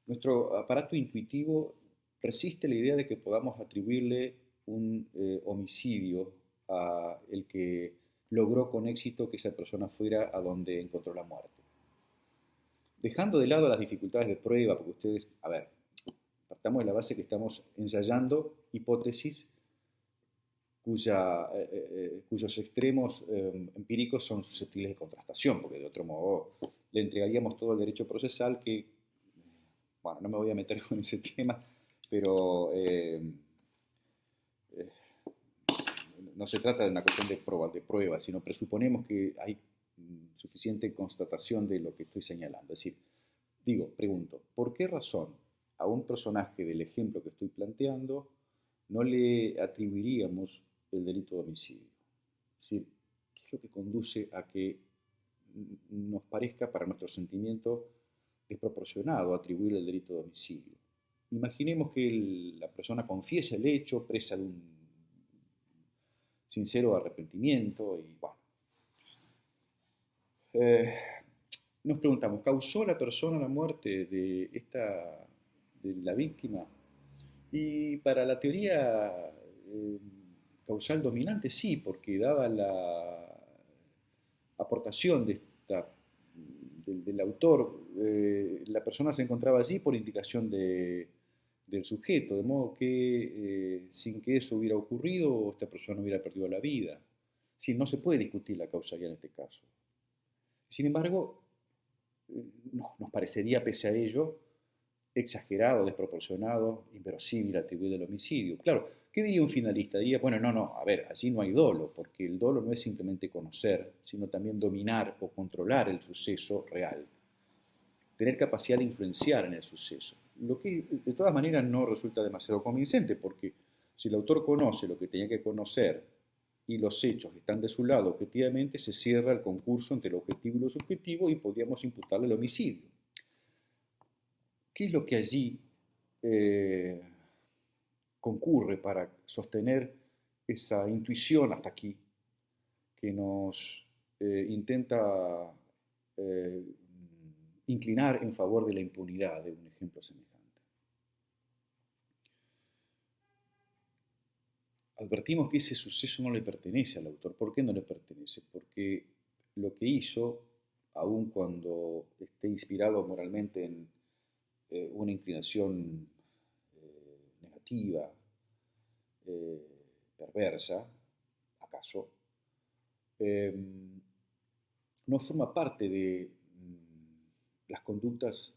nuestro aparato intuitivo resiste la idea de que podamos atribuirle un homicidio a el que logró con éxito que esa persona fuera a donde encontró la muerte? Dejando de lado las dificultades de prueba, porque ustedes, a ver, partamos de la base que estamos ensayando hipótesis cuyos extremos empíricos son susceptibles de contrastación, porque de otro modo le entregaríamos todo el derecho procesal que, bueno, no me voy a meter con ese tema, pero no se trata de una cuestión de prueba, sino presuponemos que hay suficiente constatación de lo que estoy señalando. Es decir, pregunto, ¿por qué razón a un personaje del ejemplo que estoy planteando no le atribuiríamos el delito de homicidio? Es decir, ¿qué es lo que conduce a que nos parezca, para nuestro sentimiento, desproporcionado atribuir el delito de homicidio? Imaginemos que la persona confiesa el hecho, presa de un sincero arrepentimiento y bueno. Nos preguntamos, ¿causó la persona la muerte de la víctima? Y para la teoría causal dominante sí, porque dada la aportación del autor, la persona se encontraba allí por indicación del sujeto, de modo que sin que eso hubiera ocurrido, esta persona no hubiera perdido la vida. Sí, no se puede discutir la causalidad en este caso. Sin embargo, nos parecería, pese a ello, exagerado, desproporcionado, inverosímil atribuir el homicidio. Claro, ¿qué diría un finalista? Diría, bueno, no, a ver, allí no hay dolo, porque el dolo no es simplemente conocer, sino también dominar o controlar el suceso real, tener capacidad de influenciar en el suceso. Lo que de todas maneras no resulta demasiado convincente, porque si el autor conoce lo que tenía que conocer y los hechos están de su lado objetivamente, se cierra el concurso entre lo objetivo y lo subjetivo y podríamos imputarle el homicidio. ¿Qué es lo que allí concurre para sostener esa intuición hasta aquí que nos intenta inclinar en favor de la impunidad de un ejemplo semejante? Advertimos que ese suceso no le pertenece al autor. ¿Por qué no le pertenece? Porque lo que hizo, aun cuando esté inspirado moralmente en una inclinación negativa, perversa, acaso, no forma parte de las conductas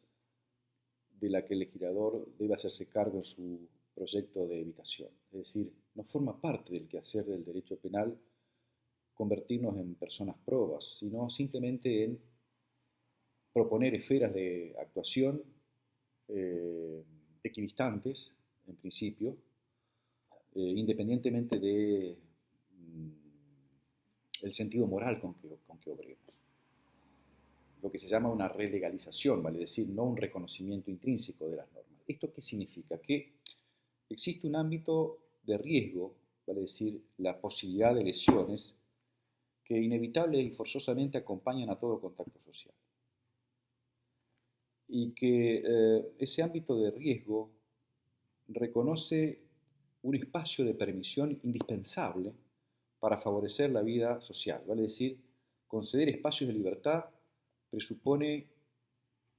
de la que el legislador debe hacerse cargo en su proyecto de evitación. Es decir, no forma parte del quehacer del derecho penal convertirnos en personas probas, sino simplemente en proponer esferas de actuación equidistantes, en principio, independientemente de el sentido moral con que obremos. Lo que se llama una relegalización, vale decir, no un reconocimiento intrínseco de las normas. ¿Esto qué significa? Que existe un ámbito de riesgo, vale decir, la posibilidad de lesiones que inevitable y forzosamente acompañan a todo contacto social. Y que ese ámbito de riesgo reconoce un espacio de permisión indispensable para favorecer la vida social, vale decir, conceder espacios de libertad presupone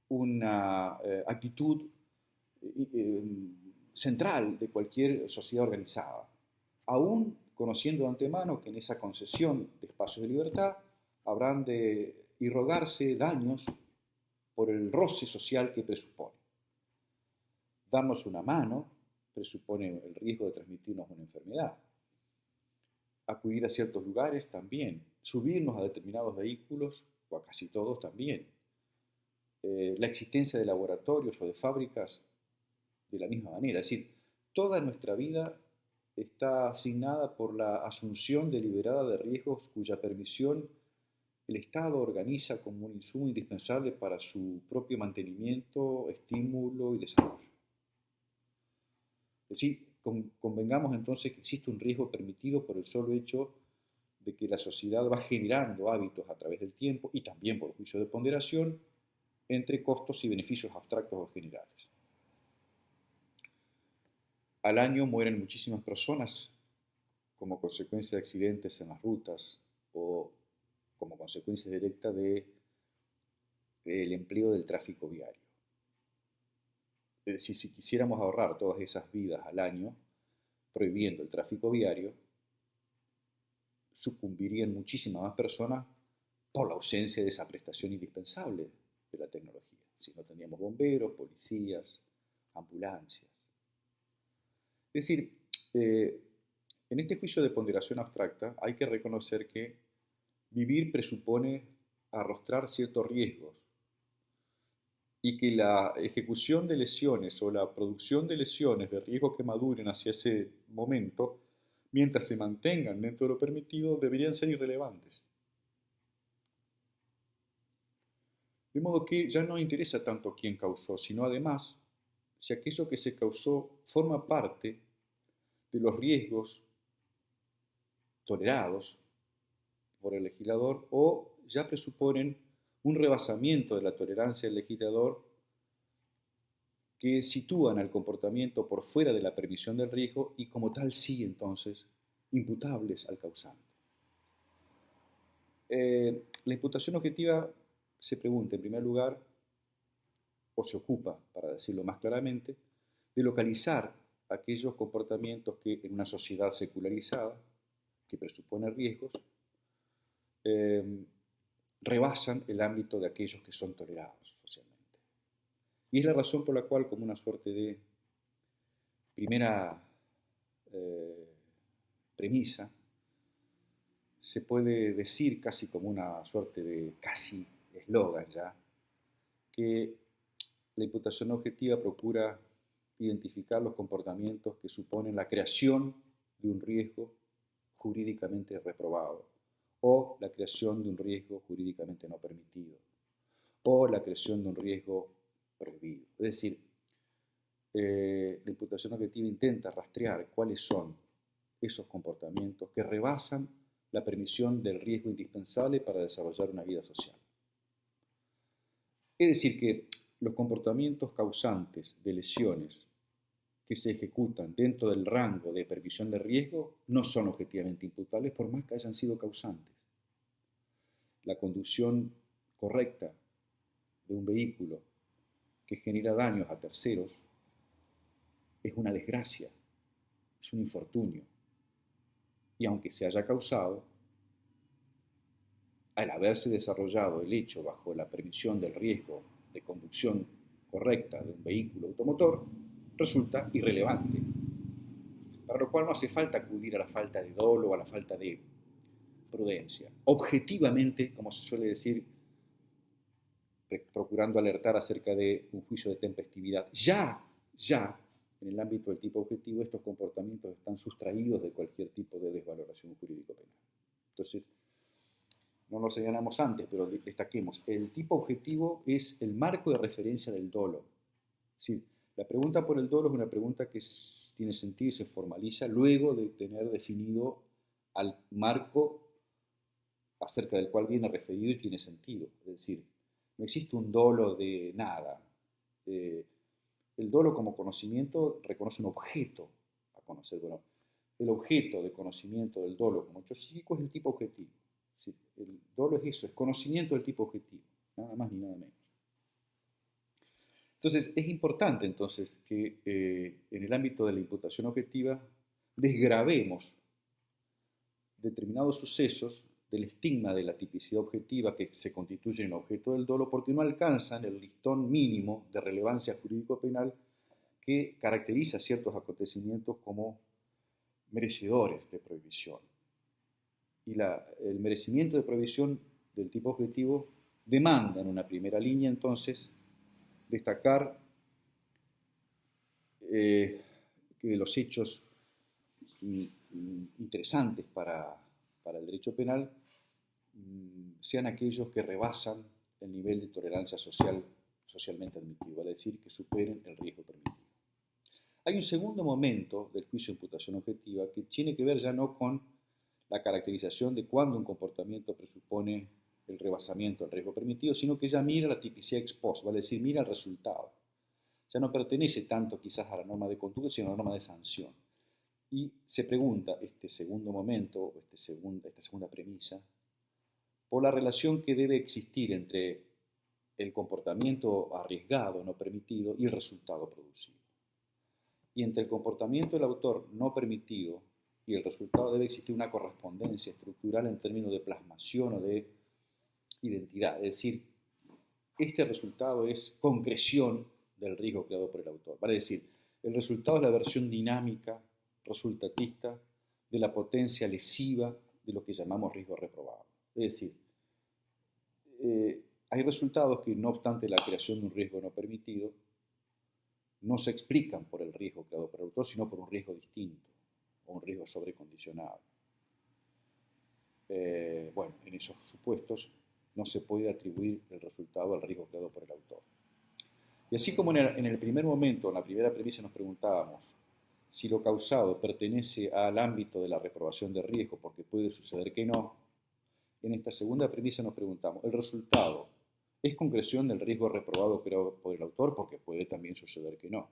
una actitud central de cualquier sociedad organizada, aún conociendo de antemano que en esa concesión de espacios de libertad habrán de irrogarse daños por el roce social que presupone. Darnos una mano presupone el riesgo de transmitirnos una enfermedad. Acudir a ciertos lugares también. Subirnos a determinados vehículos, o a casi todos también. La existencia de laboratorios o de fábricas de la misma manera. Es decir, toda nuestra vida está asignada por la asunción deliberada de riesgos cuya permisión el Estado organiza como un insumo indispensable para su propio mantenimiento, estímulo y desarrollo. Es decir, convengamos entonces que existe un riesgo permitido por el solo hecho de que la sociedad va generando hábitos a través del tiempo y también por juicio de ponderación entre costos y beneficios abstractos o generales. Al año mueren muchísimas personas como consecuencia de accidentes en las rutas o como consecuencia directa del empleo del tráfico viario. Es decir, si quisiéramos ahorrar todas esas vidas al año, prohibiendo el tráfico viario, sucumbirían muchísimas más personas por la ausencia de esa prestación indispensable de la tecnología. Si no tendríamos bomberos, policías, ambulancias. Es decir, en este juicio de ponderación abstracta hay que reconocer que vivir presupone arrostrar ciertos riesgos y que la ejecución de lesiones o la producción de lesiones de riesgo que maduren hacia ese momento, mientras se mantengan dentro de lo permitido, deberían ser irrelevantes. De modo que ya no interesa tanto quién causó, sino además si aquello que se causó forma parte de los riesgos tolerados por el legislador o ya presuponen un rebasamiento de la tolerancia del legislador que sitúan al comportamiento por fuera de la permisión del riesgo y como tal sí entonces imputables al causante. La imputación objetiva se pregunta en primer lugar, o se ocupa, para decirlo más claramente, de localizar aquellos comportamientos que en una sociedad secularizada, que presupone riesgos, rebasan el ámbito de aquellos que son tolerados socialmente. Y es la razón por la cual, como una suerte de primera premisa, se puede decir casi como una suerte de casi eslogan ya, que la imputación objetiva procura identificar los comportamientos que suponen la creación de un riesgo jurídicamente reprobado, o la creación de un riesgo jurídicamente no permitido, o la creación de un riesgo prohibido. Es decir, la imputación objetiva intenta rastrear cuáles son esos comportamientos que rebasan la permisión del riesgo indispensable para desarrollar una vida social. Es decir, que los comportamientos causantes de lesiones que se ejecutan dentro del rango de permisión de riesgo no son objetivamente imputables por más que hayan sido causantes. La conducción correcta de un vehículo que genera daños a terceros es una desgracia, es un infortunio. Y aunque se haya causado, al haberse desarrollado el hecho bajo la permisión del riesgo de conducción correcta de un vehículo automotor, resulta irrelevante, para lo cual no hace falta acudir a la falta de dolo o a la falta de prudencia. Objetivamente, como se suele decir, procurando alertar acerca de un juicio de tempestividad, ya, en el ámbito del tipo objetivo, estos comportamientos están sustraídos de cualquier tipo de desvaloración jurídico-penal. Entonces, no lo señalamos antes, pero destaquemos, el tipo objetivo es el marco de referencia del dolo. Es decir, la pregunta por el dolo es una pregunta que tiene sentido y se formaliza luego de tener definido al marco acerca del cual viene referido y tiene sentido. Es decir, no existe un dolo de nada. El dolo como conocimiento reconoce un objeto a conocer. Bueno, el objeto de conocimiento del dolo como hecho psíquico es el tipo objetivo. Es decir, el dolo es eso, es conocimiento del tipo objetivo, nada más ni nada menos. Entonces, es importante entonces que en el ámbito de la imputación objetiva desgravemos determinados sucesos del estigma de la tipicidad objetiva que se constituye en el objeto del dolo porque no alcanzan el listón mínimo de relevancia jurídico-penal que caracteriza ciertos acontecimientos como merecedores de prohibición. Y el merecimiento de prohibición del tipo objetivo demanda en una primera línea entonces destacar que los hechos interesantes para el derecho penal sean aquellos que rebasan el nivel de tolerancia socialmente admitido, es decir, que superen el riesgo permitido. Hay un segundo momento del juicio de imputación objetiva que tiene que ver ya no con la caracterización de cuándo un comportamiento presupone el rebasamiento del riesgo permitido, sino que ya mira la tipicidad ex post, vale decir, mira el resultado. Ya no pertenece tanto quizás a la norma de conducta, sino a la norma de sanción. Y se pregunta este segundo momento, esta segunda premisa, por la relación que debe existir entre el comportamiento arriesgado, no permitido, y el resultado producido. Y entre el comportamiento del autor no permitido y el resultado debe existir una correspondencia estructural en términos de plasmación o de identidad. Es decir, este resultado es concreción del riesgo creado por el autor. Vale decir, el resultado es la versión dinámica, resultatista, de la potencia lesiva de lo que llamamos riesgo reprobado. Es decir, hay resultados que, no obstante la creación de un riesgo no permitido, no se explican por el riesgo creado por el autor, sino por un riesgo distinto, o un riesgo sobrecondicionado. Bueno, en esos supuestos no se puede atribuir el resultado al riesgo creado por el autor. Y así como en el primer momento, en la primera premisa nos preguntábamos si lo causado pertenece al ámbito de la reprobación de riesgo, porque puede suceder que no, en esta segunda premisa nos preguntamos, ¿el resultado es concreción del riesgo reprobado creado por el autor? Porque puede también suceder que no.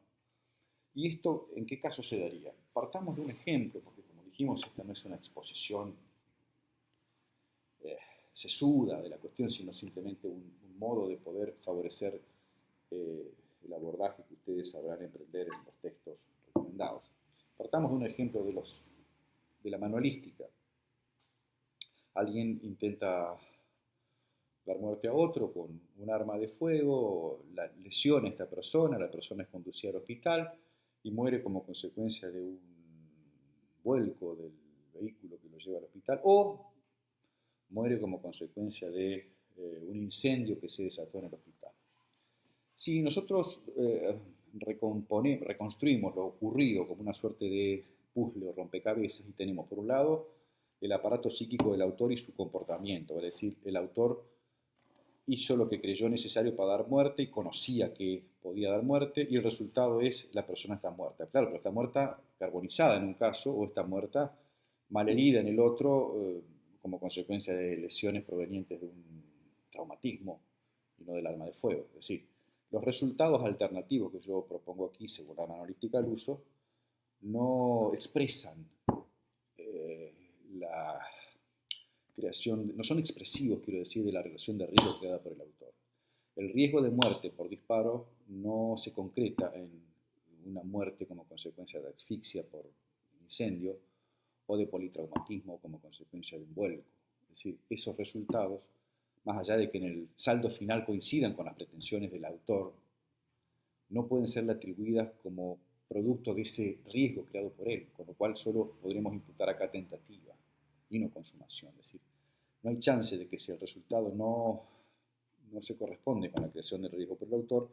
¿Y esto en qué caso se daría? Partamos de un ejemplo, porque como dijimos, esta no es una exposición sesuda de la cuestión, sino simplemente un modo de poder favorecer el abordaje que ustedes sabrán emprender en los textos recomendados. Partamos de un ejemplo de la manualística. Alguien intenta dar muerte a otro con un arma de fuego, la lesiona a esta persona, la persona es conducida al hospital y muere como consecuencia de un vuelco del vehículo que lo lleva al hospital, o muere como consecuencia de un incendio que se desató en el hospital. Si nosotros reconstruimos lo ocurrido como una suerte de puzzle o rompecabezas y tenemos por un lado el aparato psíquico del autor y su comportamiento, es decir, el autor hizo lo que creyó necesario para dar muerte y conocía que podía dar muerte y el resultado es la persona está muerta. Claro, pero está muerta carbonizada en un caso o está muerta malherida en el otro como consecuencia de lesiones provenientes de un traumatismo y no del arma de fuego. Es decir, los resultados alternativos que yo propongo aquí, según la analítica al uso, no expresan la creación, no son expresivos, quiero decir, de la relación de riesgo creada por el autor. El riesgo de muerte por disparo no se concreta en una muerte como consecuencia de asfixia por incendio o de politraumatismo como consecuencia de un vuelco. Es decir, esos resultados, más allá de que en el saldo final coincidan con las pretensiones del autor, no pueden serle atribuidas como producto de ese riesgo creado por él, con lo cual solo podremos imputar acá tentativa y no consumación. Es decir, no hay chance de que si el resultado no se corresponde con la creación del riesgo por el autor,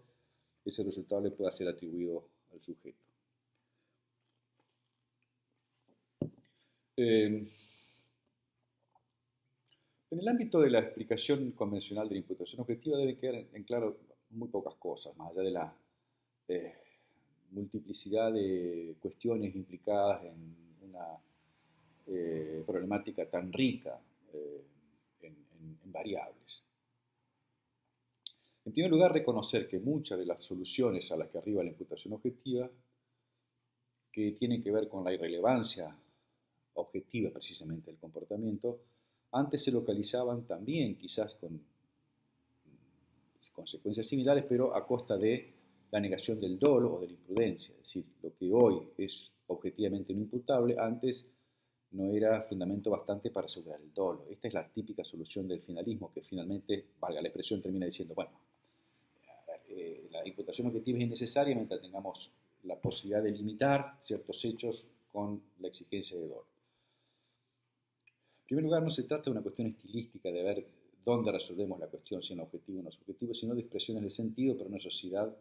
ese resultado le pueda ser atribuido al sujeto. En el ámbito de la explicación convencional de la imputación objetiva deben quedar en claro muy pocas cosas, más allá de la multiplicidad de cuestiones implicadas en una problemática tan rica en variables. En primer lugar, reconocer que muchas de las soluciones a las que arriba la imputación objetiva, que tienen que ver con la irrelevancia objetiva precisamente del comportamiento, antes se localizaban también quizás con consecuencias similares, pero a costa de la negación del dolo o de la imprudencia. Es decir, lo que hoy es objetivamente no imputable, antes no era fundamento bastante para asegurar el dolo. Esta es la típica solución del finalismo, que finalmente, valga la expresión, termina diciendo, bueno, la imputación objetiva es innecesaria mientras tengamos la posibilidad de limitar ciertos hechos con la exigencia de dolo. En primer lugar, no se trata de una cuestión estilística de ver dónde resolvemos la cuestión, si en objetivo o no subjetivo, sino de expresiones de sentido para una sociedad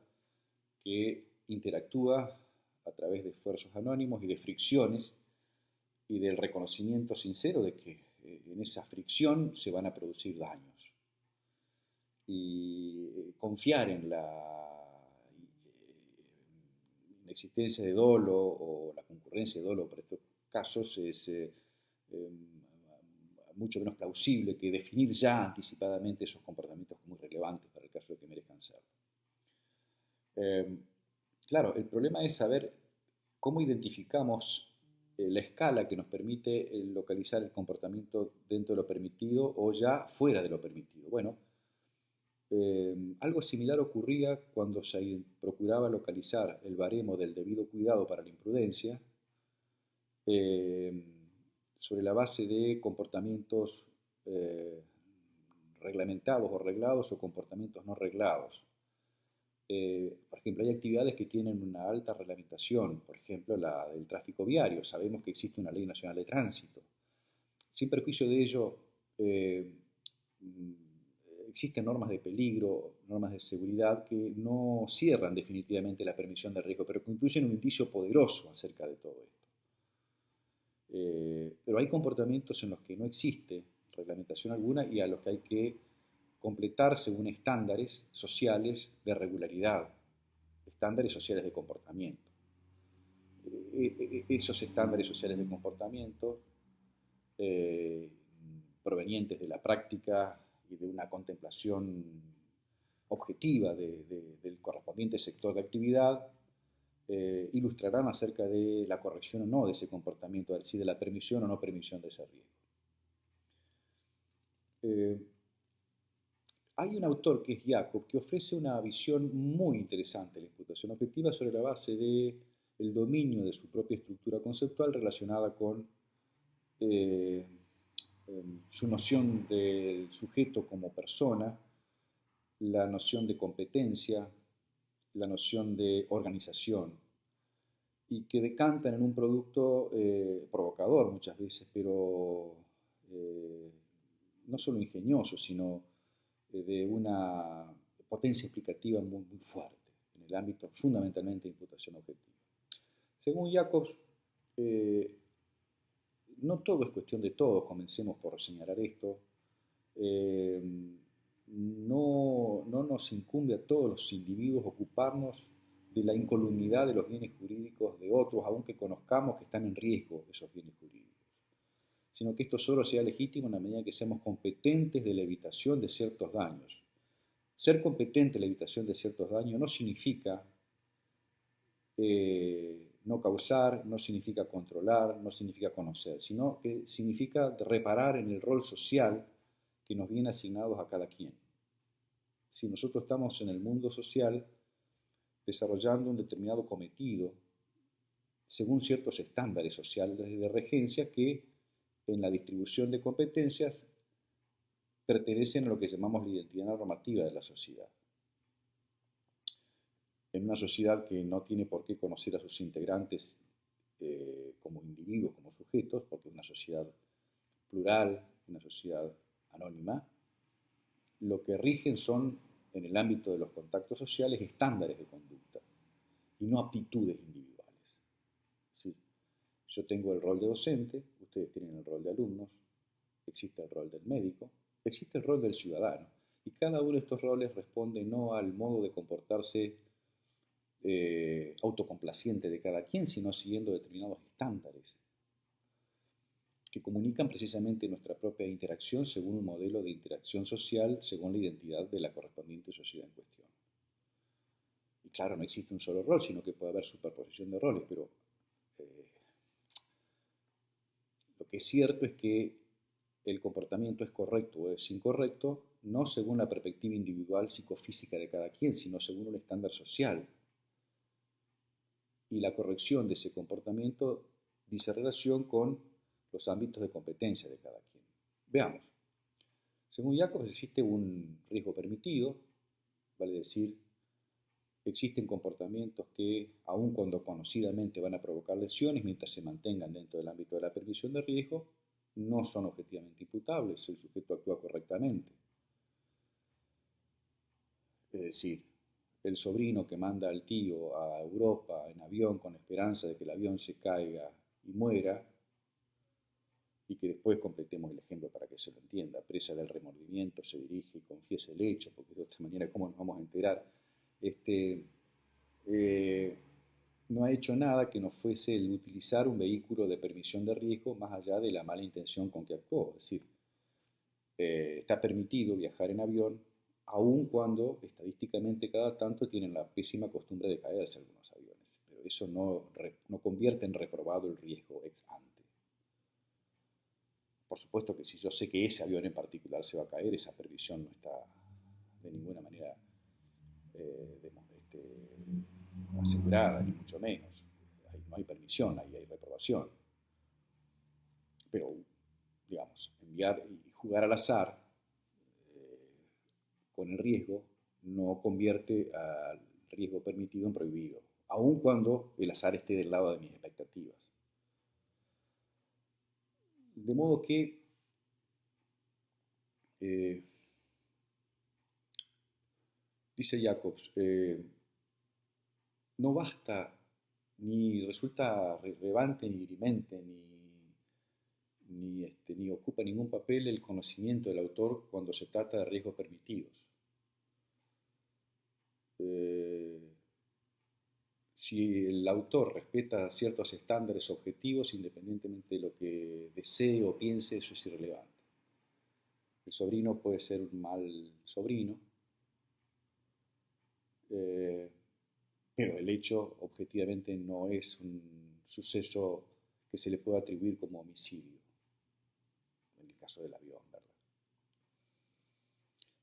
que interactúa a través de esfuerzos anónimos y de fricciones y del reconocimiento sincero de que en esa fricción se van a producir daños. Y confiar en la existencia de dolo o la concurrencia de dolo para estos casos es mucho menos plausible que definir ya anticipadamente esos comportamientos como irrelevantes para el caso de que merezcan ser. Claro, el problema es saber cómo identificamos la escala que nos permite localizar el comportamiento dentro de lo permitido o ya fuera de lo permitido. Bueno, algo similar ocurría cuando se procuraba localizar el baremo del debido cuidado para la imprudencia eh, sobre la base de comportamientos eh, reglamentados o reglados o comportamientos no reglados. Por ejemplo, hay actividades que tienen una alta reglamentación, por ejemplo, la del tráfico viario. Sabemos que existe una ley nacional de tránsito. Sin perjuicio de ello, eh, existen normas de peligro, normas de seguridad que no cierran definitivamente la permisión de riesgo, pero que incluyen un indicio poderoso acerca de todo esto. Pero hay comportamientos en los que no existe reglamentación alguna y a los que hay que completar según estándares sociales de regularidad, estándares sociales de comportamiento. Esos estándares sociales de comportamiento eh, provenientes de la práctica y de una contemplación objetiva del correspondiente sector de actividad, ilustrarán acerca de la corrección o no de ese comportamiento, es decir, de la permisión o no permisión de ese riesgo. Hay un autor que es Jacob que ofrece una visión muy interesante de la imputación objetiva sobre la base del dominio de su propia estructura conceptual relacionada con su noción del sujeto como persona, la noción de competencia, la noción de organización, y que decantan en un producto provocador muchas veces, pero no solo ingenioso, sino de una potencia explicativa muy, muy fuerte en el ámbito fundamentalmente de imputación objetiva. Según Jacobs, no todo es cuestión de todo, comencemos por señalar esto. No nos incumbe a todos los individuos ocuparnos de la incolumnidad de los bienes jurídicos de otros, aunque conozcamos que están en riesgo esos bienes jurídicos, sino que esto solo sea legítimo en la medida que seamos competentes de la evitación de ciertos daños. Ser competente en la evitación de ciertos daños no significa no causar, no significa controlar, no significa conocer, sino que significa reparar en el rol social que nos viene asignados a cada quien. Si nosotros estamos en el mundo social desarrollando un determinado cometido según ciertos estándares sociales de regencia que en la distribución de competencias pertenecen a lo que llamamos la identidad normativa de la sociedad. En una sociedad que no tiene por qué conocer a sus integrantes como individuos, como sujetos, porque es una sociedad plural, una sociedad anónima, lo que rigen son, en el ámbito de los contactos sociales, estándares de conducta y no aptitudes individuales. ¿Sí? Yo tengo el rol de docente, ustedes tienen el rol de alumnos, existe el rol del médico, existe el rol del ciudadano, y cada uno de estos roles responde no al modo de comportarse autocomplaciente de cada quien, sino siguiendo determinados estándares que comunican precisamente nuestra propia interacción según un modelo de interacción social, según la identidad de la correspondiente sociedad en cuestión. Y claro, no existe un solo rol, sino que puede haber superposición de roles, pero lo que es cierto es que el comportamiento es correcto o es incorrecto, no según la perspectiva individual psicofísica de cada quien, sino según un estándar social. Y la corrección de ese comportamiento dice relación con los ámbitos de competencia de cada quien. Veamos. Según Jacobs existe un riesgo permitido, vale decir, existen comportamientos que, aun cuando conocidamente van a provocar lesiones, mientras se mantengan dentro del ámbito de la permisión de riesgo, no son objetivamente imputables, el sujeto actúa correctamente. Es decir, el sobrino que manda al tío a Europa en avión con esperanza de que el avión se caiga y muera, y que después completemos el ejemplo para que se lo entienda, presa del remordimiento, se dirige y confiesa el hecho, porque de otra manera, ¿cómo nos vamos a enterar? No ha hecho nada que no fuese el utilizar un vehículo de permisión de riesgo más allá de la mala intención con que actuó. Es decir, está permitido viajar en avión, aun cuando estadísticamente cada tanto tienen la pésima costumbre de caerse algunos aviones. Pero eso no convierte en reprobado el riesgo ex ante. Por supuesto que si yo sé que ese avión en particular se va a caer, esa previsión no está de ninguna manera asegurada, ni mucho menos. No hay permisión, ahí hay reprobación. pero, digamos, enviar y jugar al azar con el riesgo no convierte al riesgo permitido en prohibido, aun cuando el azar esté del lado de mis expectativas. De modo que eh, dice Jacobs, no basta ni resulta relevante ni dirimente ni ocupa ningún papel el conocimiento del autor cuando se trata de riesgos permitidos. Si el autor respeta ciertos estándares objetivos, independientemente de lo que desee o piense, eso es irrelevante. El sobrino puede ser un mal sobrino, pero el hecho objetivamente no es un suceso que se le pueda atribuir como homicidio, en el caso del avión, ¿verdad?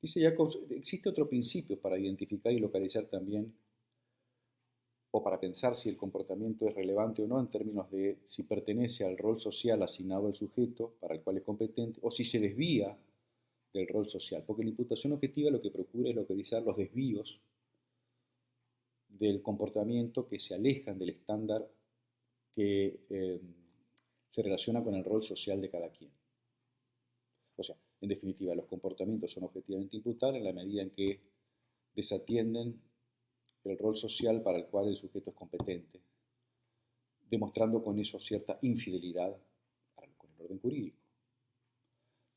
Dice Jacobs, existe otro principio para identificar y localizar también, o para pensar si el comportamiento es relevante o no en términos de si pertenece al rol social asignado al sujeto para el cual es competente, o si se desvía del rol social, porque la imputación objetiva lo que procura es localizar los desvíos del comportamiento que se alejan del estándar que se relaciona con el rol social de cada quien. O sea, en definitiva, los comportamientos son objetivamente imputables en la medida en que desatienden el rol social para el cual el sujeto es competente, demostrando con eso cierta infidelidad con el orden jurídico.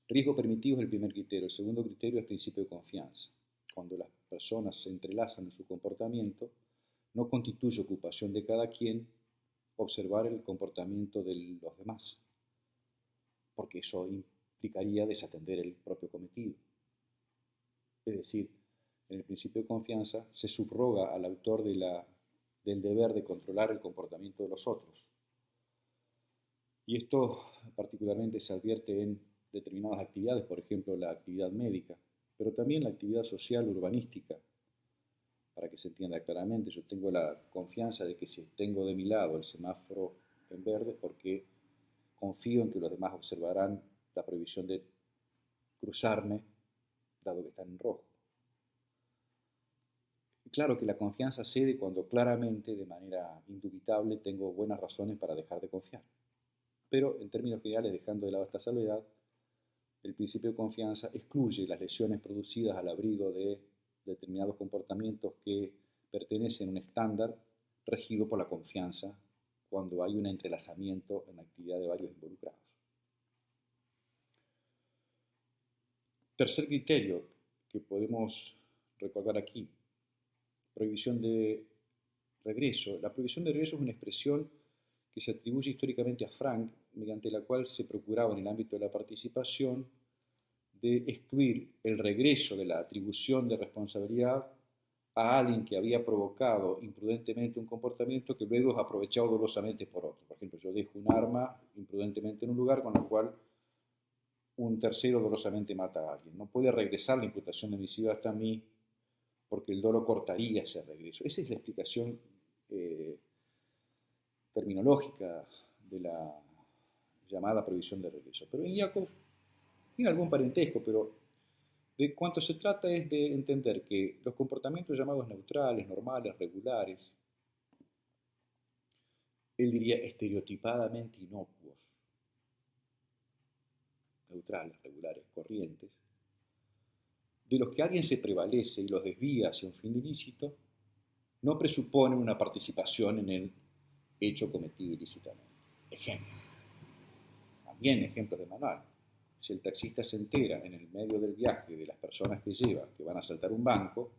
Riesgo permitido es el primer criterio. El segundo criterio es el principio de confianza. Cuando las personas se entrelazan en su comportamiento, no constituye ocupación de cada quien observar el comportamiento de los demás, porque eso implicaría desatender el propio cometido. Es decir, en el principio de confianza se subroga al autor del deber de controlar el comportamiento de los otros. Y esto particularmente se advierte en determinadas actividades, por ejemplo la actividad médica, pero también la actividad social urbanística. Para que se entienda claramente, yo tengo la confianza de que si tengo de mi lado el semáforo en verde, porque confío en que los demás observarán la prohibición de cruzarme, dado que están en rojo. Claro que la confianza cede cuando claramente, de manera indubitable, tengo buenas razones para dejar de confiar. Pero, en términos generales, dejando de lado esta salvedad, el principio de confianza excluye las lesiones producidas al abrigo de determinados comportamientos que pertenecen a un estándar regido por la confianza cuando hay un entrelazamiento en la actividad de varios involucrados. Tercer criterio que podemos recordar aquí, prohibición de regreso. La prohibición de regreso es una expresión que se atribuye históricamente a Frank, mediante la cual se procuraba en el ámbito de la participación de excluir el regreso de la atribución de responsabilidad a alguien que había provocado imprudentemente un comportamiento que luego es aprovechado dolosamente por otro. Por ejemplo, yo dejo un arma imprudentemente en un lugar con la cual un tercero dolosamente mata a alguien. No puede regresar la imputación de homicidio hasta mí porque el dolo cortaría ese regreso. Esa es la explicación terminológica de la llamada prohibición de regreso. Pero en Jacobs tiene algún parentesco, pero de cuanto se trata es de entender que los comportamientos llamados neutrales, normales, regulares, él diría estereotipadamente inocuos, neutrales, regulares, corrientes, de los que alguien se prevalece y los desvía hacia un fin ilícito, no presuponen una participación en el hecho cometido ilícitamente. Ejemplo. También ejemplos de manual. Si el taxista se entera en el medio del viaje de las personas que lleva que van a asaltar un banco,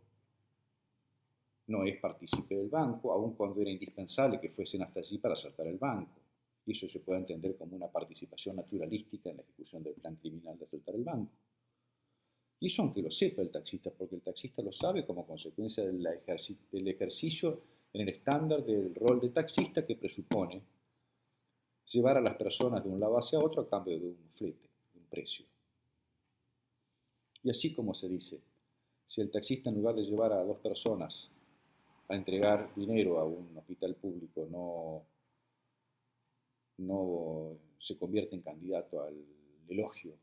no es partícipe del banco, aun cuando era indispensable que fuesen hasta allí para asaltar el banco. Y eso se puede entender como una participación naturalística en la ejecución del plan criminal de asaltar el banco. Y eso aunque lo sepa el taxista, porque el taxista lo sabe como consecuencia del ejercicio en el estándar del rol de taxista que presupone llevar a las personas de un lado hacia otro a cambio de un flete, de un precio. Y así como se dice, si el taxista en lugar de llevar a dos personas a entregar dinero a un hospital público no se convierte en candidato al elogio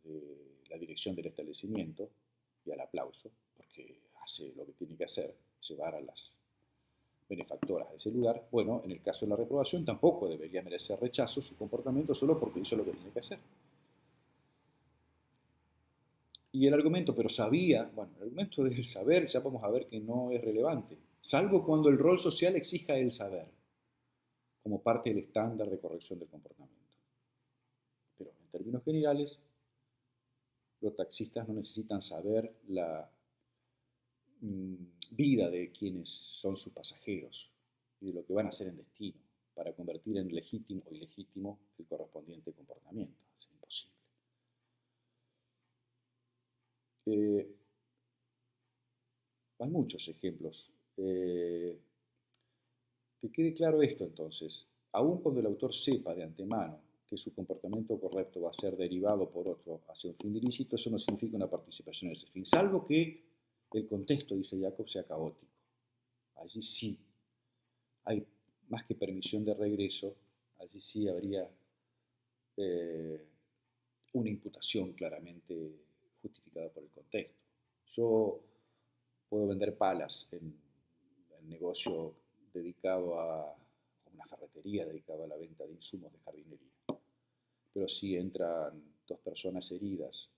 de la dirección del establecimiento y al aplauso, porque hace lo que tiene que hacer, llevar a las benefactoras a ese lugar. Bueno, en el caso de la reprobación tampoco debería merecer rechazo su comportamiento solo porque hizo lo que tenía que hacer. Y el argumento, pero sabía, bueno, el argumento del saber ya vamos a ver que no es relevante, salvo cuando el rol social exija el saber, como parte del estándar de corrección del comportamiento. Pero en términos generales, los taxistas no necesitan saber la vida de quienes son sus pasajeros y de lo que van a hacer en destino para convertir en legítimo o ilegítimo el correspondiente comportamiento. Es imposible. Hay muchos ejemplos. Que quede claro esto entonces, aun cuando el autor sepa de antemano que su comportamiento correcto va a ser derivado por otro hacia un fin ilícito, eso no significa una participación en ese fin, salvo que el contexto, dice Jacob, sea caótico. Allí sí hay más que permisión de regreso, allí sí habría una imputación claramente justificada por el contexto. Yo puedo vender palas en el negocio dedicado a una ferretería dedicada a la venta de insumos de jardinería. Pero si entran dos personas heridas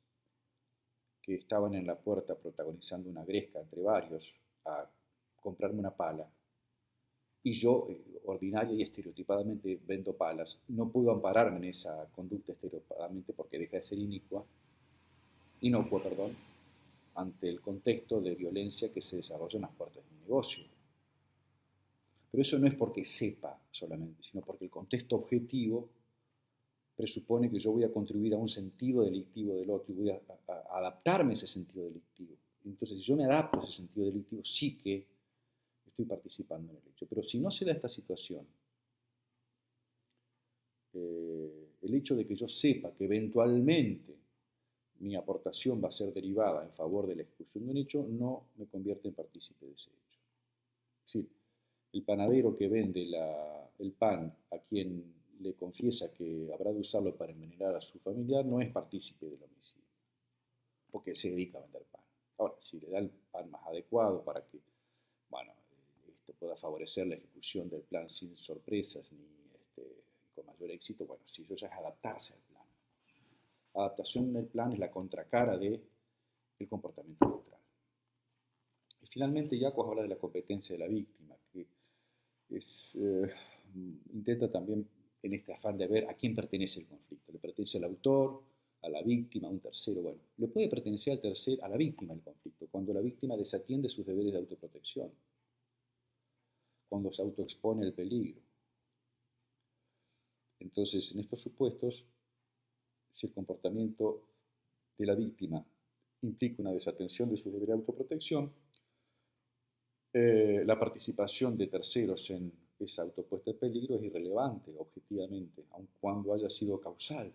que estaban en la puerta protagonizando una gresca entre varios a comprarme una pala, y yo, ordinaria y estereotipadamente, vendo palas, no puedo ampararme en esa conducta estereotipadamente porque deja de ser inocua, ante el contexto de violencia que se desarrolla en las puertas de mi negocio. Pero eso no es porque sepa solamente, sino porque el contexto objetivo presupone que yo voy a contribuir a un sentido delictivo del otro y voy a adaptarme a ese sentido delictivo. Entonces, si yo me adapto a ese sentido delictivo, sí que estoy participando en el hecho. Pero si no se da esta situación, el hecho de que yo sepa que eventualmente mi aportación va a ser derivada en favor de la ejecución de un hecho, no me convierte en partícipe de ese hecho. Es decir, el panadero que vende el pan a quien le confiesa que habrá de usarlo para envenenar a su familiar no es partícipe del homicidio, porque se dedica a vender pan. Ahora, si le da el pan más adecuado para que, bueno, esto pueda favorecer la ejecución del plan sin sorpresas ni con mayor éxito, bueno, si eso ya es adaptarse al plan. Adaptación en el plan es la contracara del comportamiento neutral. Y finalmente, Jacob habla de la competencia de la víctima, que intenta también en este afán de ver a quién pertenece el conflicto. ¿Le pertenece al autor, a la víctima, a un tercero? Bueno, le puede pertenecer a la víctima el conflicto, cuando la víctima desatiende sus deberes de autoprotección, cuando se autoexpone al peligro. Entonces, en estos supuestos, si el comportamiento de la víctima implica una desatención de sus deberes de autoprotección, la participación de terceros en esa autopuesta en peligro es irrelevante objetivamente, aun cuando haya sido causal.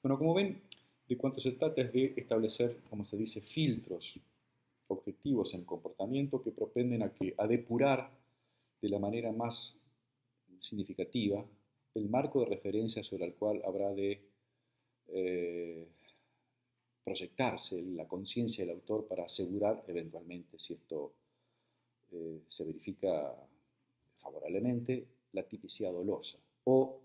Bueno, como ven, de cuanto se trata es de establecer, como se dice, filtros objetivos en el comportamiento que propenden a depurar de la manera más significativa el marco de referencia sobre el cual habrá de proyectarse la conciencia del autor para asegurar eventualmente, si esto se verifica favorablemente, la tipicidad dolosa, o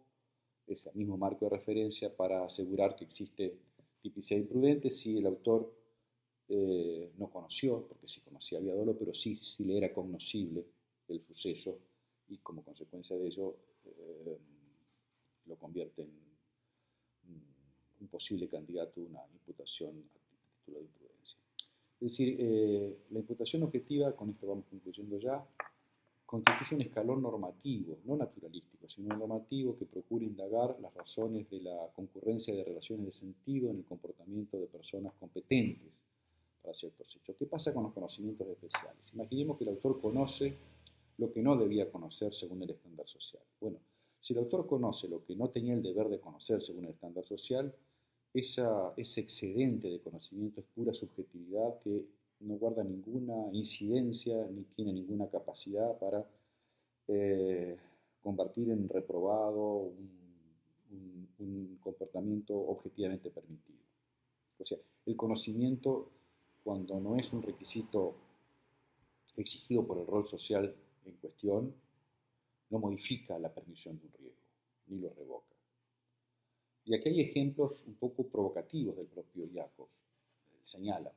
ese mismo marco de referencia para asegurar que existe tipicidad imprudente si el autor no conoció, porque sí conocía había dolo, pero sí le era cognoscible el suceso y como consecuencia de ello lo convierte en un posible candidato a una imputación a título de imprudencia. Es decir, la imputación objetiva, con esto vamos concluyendo ya, constituye un escalón normativo, no naturalístico, sino normativo que procura indagar las razones de la concurrencia de relaciones de sentido en el comportamiento de personas competentes para ciertos hechos. ¿Qué pasa con los conocimientos especiales? Imaginemos que el autor conoce lo que no debía conocer según el estándar social. Bueno, si el autor conoce lo que no tenía el deber de conocer según el estándar social, ese excedente de conocimiento es pura subjetividad que no guarda ninguna incidencia ni tiene ninguna capacidad para convertir en reprobado un comportamiento objetivamente permitido. O sea, el conocimiento, cuando no es un requisito exigido por el rol social en cuestión, no modifica la permisión de un riesgo, ni lo revoca. Y aquí hay ejemplos un poco provocativos del propio Jacobs. Señala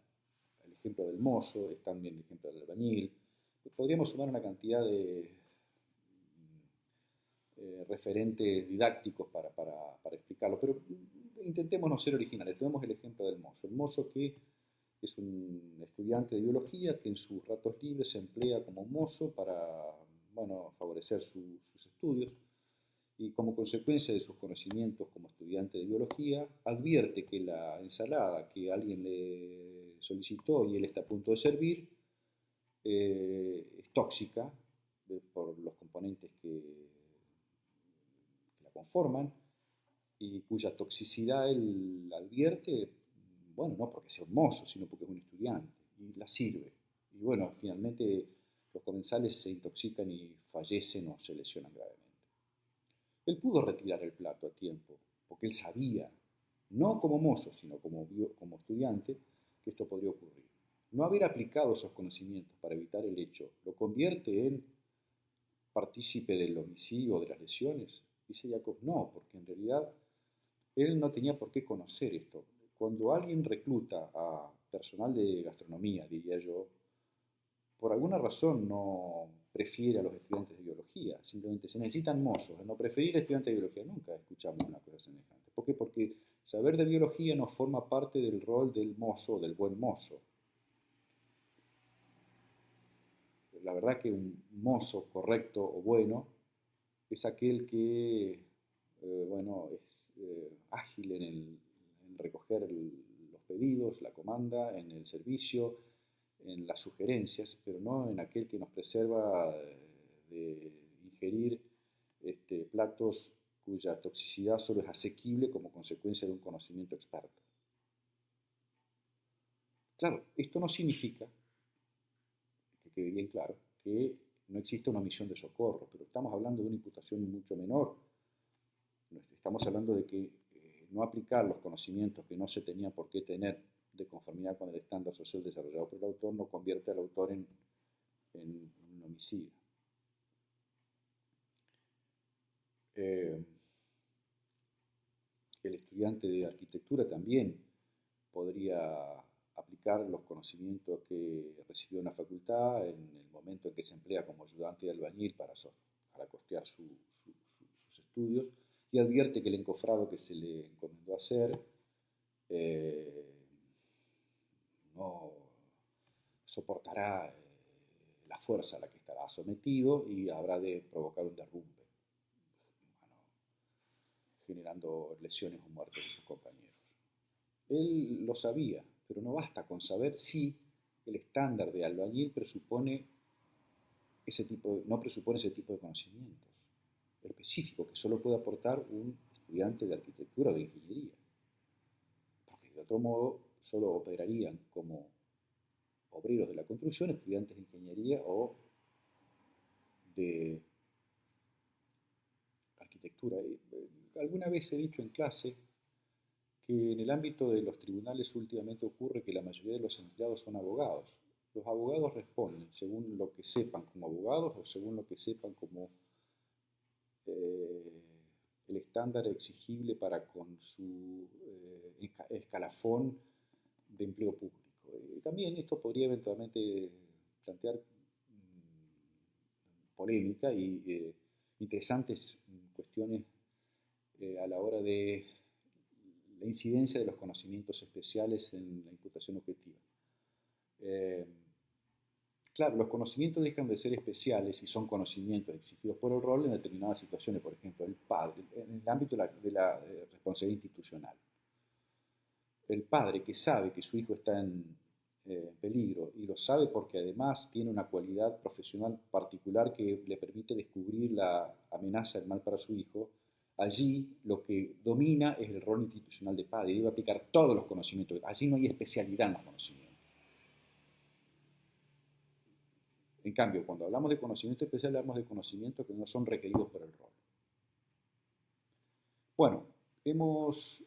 el ejemplo del mozo, es también el ejemplo del albañil. Podríamos sumar una cantidad de referentes didácticos para explicarlo, pero intentemos no ser originales. Tomemos el ejemplo del mozo. El mozo que es un estudiante de biología que en sus ratos libres se emplea como mozo para, bueno, favorecer sus estudios, y como consecuencia de sus conocimientos como estudiante de biología, advierte que la ensalada que alguien le solicitó y él está a punto de servir es tóxica por los componentes que la conforman, y cuya toxicidad él advierte, bueno, no porque sea un mozo, sino porque es un estudiante, y la sirve. Y bueno, finalmente los comensales se intoxican y fallecen o se lesionan gravemente. Él pudo retirar el plato a tiempo, porque él sabía, no como mozo, sino como estudiante, que esto podría ocurrir. No haber aplicado esos conocimientos para evitar el hecho lo convierte en partícipe del homicidio o de las lesiones. Dice Jacob, no, porque en realidad él no tenía por qué conocer esto. Cuando alguien recluta a personal de gastronomía, diría yo, por alguna razón no prefiere a los estudiantes de biología, simplemente se necesitan mozos, no preferir a estudiantes de biología, nunca escuchamos una cosa semejante. ¿Por qué? Porque saber de biología no forma parte del rol del mozo, del buen mozo. La verdad que un mozo correcto o bueno es aquel que bueno, es ágil en recoger los pedidos, la comanda, en el servicio, en las sugerencias, pero no en aquel que nos preserva de ingerir platos cuya toxicidad solo es asequible como consecuencia de un conocimiento experto. Claro, esto no significa, que quede bien claro, que no existe una omisión de socorro, pero estamos hablando de una imputación mucho menor. Estamos hablando de que no aplicar los conocimientos que no se tenían por qué tener de conformidad con el estándar social desarrollado por el autor no convierte al autor en un homicida. El estudiante de arquitectura también podría aplicar los conocimientos que recibió en la facultad en el momento en que se emplea como ayudante de albañil para costear sus estudios, y advierte que el encofrado que se le encomendó hacer no soportará la fuerza a la que estará sometido y habrá de provocar un derrumbe, bueno, generando lesiones o muertes de sus compañeros. Él lo sabía, pero no basta con saber si el estándar de albañil no presupone ese tipo de conocimientos específicos que solo puede aportar un estudiante de arquitectura o de ingeniería, porque de otro modo solo operarían como obreros de la construcción, estudiantes de ingeniería o de arquitectura. Alguna vez he dicho en clase que en el ámbito de los tribunales últimamente ocurre que la mayoría de los empleados son abogados. Los abogados responden según lo que sepan como abogados o según lo que sepan como el estándar exigible para con su escalafón de empleo público. También esto podría eventualmente plantear polémica y interesantes cuestiones a la hora de la incidencia de los conocimientos especiales en la imputación objetiva. Claro, los conocimientos dejan de ser especiales y son conocimientos exigidos por el rol en determinadas situaciones, por ejemplo, el padre, en el ámbito de la responsabilidad institucional. El padre que sabe que su hijo está en peligro y lo sabe porque además tiene una cualidad profesional particular que le permite descubrir la amenaza del mal para su hijo, allí lo que domina es el rol institucional de padre y debe aplicar todos los conocimientos. Allí no hay especialidad en los conocimientos. En cambio, cuando hablamos de conocimiento especial, hablamos de conocimientos que no son requeridos por el rol. Bueno, Hemos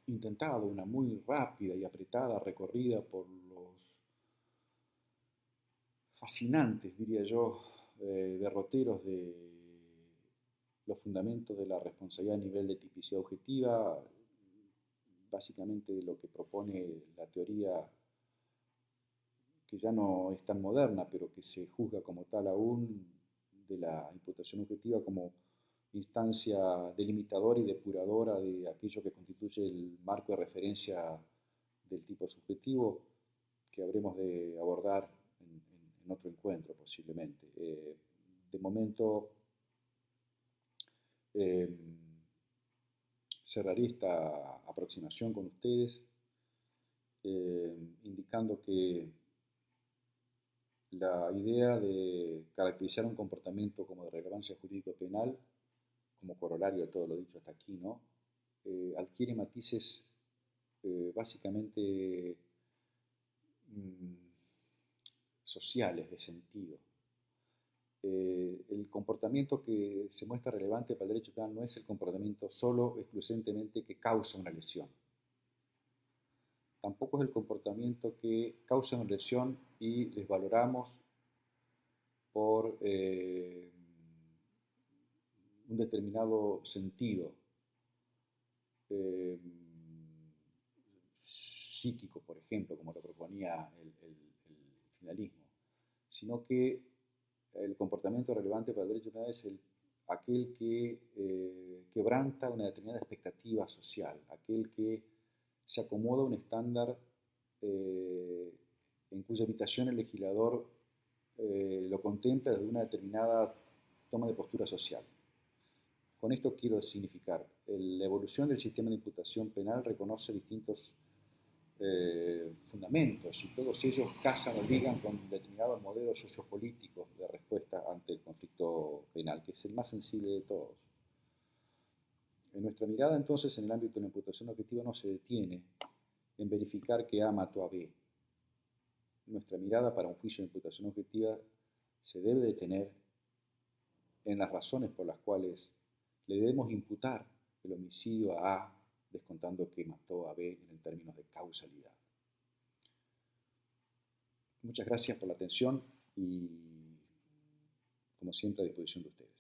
intentado una muy rápida y apretada recorrida por los fascinantes, diría yo, derroteros de los fundamentos de la responsabilidad a nivel de tipicidad objetiva, básicamente lo que propone la teoría que ya no es tan moderna, pero que se juzga como tal aún, de la imputación objetiva como instancia delimitadora y depuradora de aquello que constituye el marco de referencia del tipo subjetivo, que habremos de abordar en otro encuentro posiblemente. De momento eh, cerraré esta aproximación con ustedes, indicando que la idea de caracterizar un comportamiento como de relevancia jurídico-penal, como corolario de todo lo dicho hasta aquí, ¿no? Adquiere matices básicamente mm, sociales, de sentido. El comportamiento que se muestra relevante para el derecho penal no es el comportamiento solo, exclusivamente que causa una lesión. Tampoco es el comportamiento que causa una lesión y desvaloramos por un determinado sentido eh, psíquico, por ejemplo, como lo proponía el finalismo, sino que el comportamiento relevante para el derecho penal es aquel que quebranta una determinada expectativa social, aquel que se acomoda a un estándar en cuya habitación el legislador lo contempla desde una determinada toma de postura social. Con esto quiero significar, la evolución del sistema de imputación penal reconoce distintos fundamentos y todos ellos casan o ligan con determinados modelos sociopolíticos de respuesta ante el conflicto penal, que es el más sensible de todos. En nuestra mirada entonces en el ámbito de la imputación objetiva no se detiene en verificar que A mató a B. Nuestra mirada para un juicio de imputación objetiva se debe detener en las razones por las cuales le debemos imputar el homicidio a A, descontando que mató a B en términos de causalidad. Muchas gracias por la atención y, como siempre, a disposición de ustedes.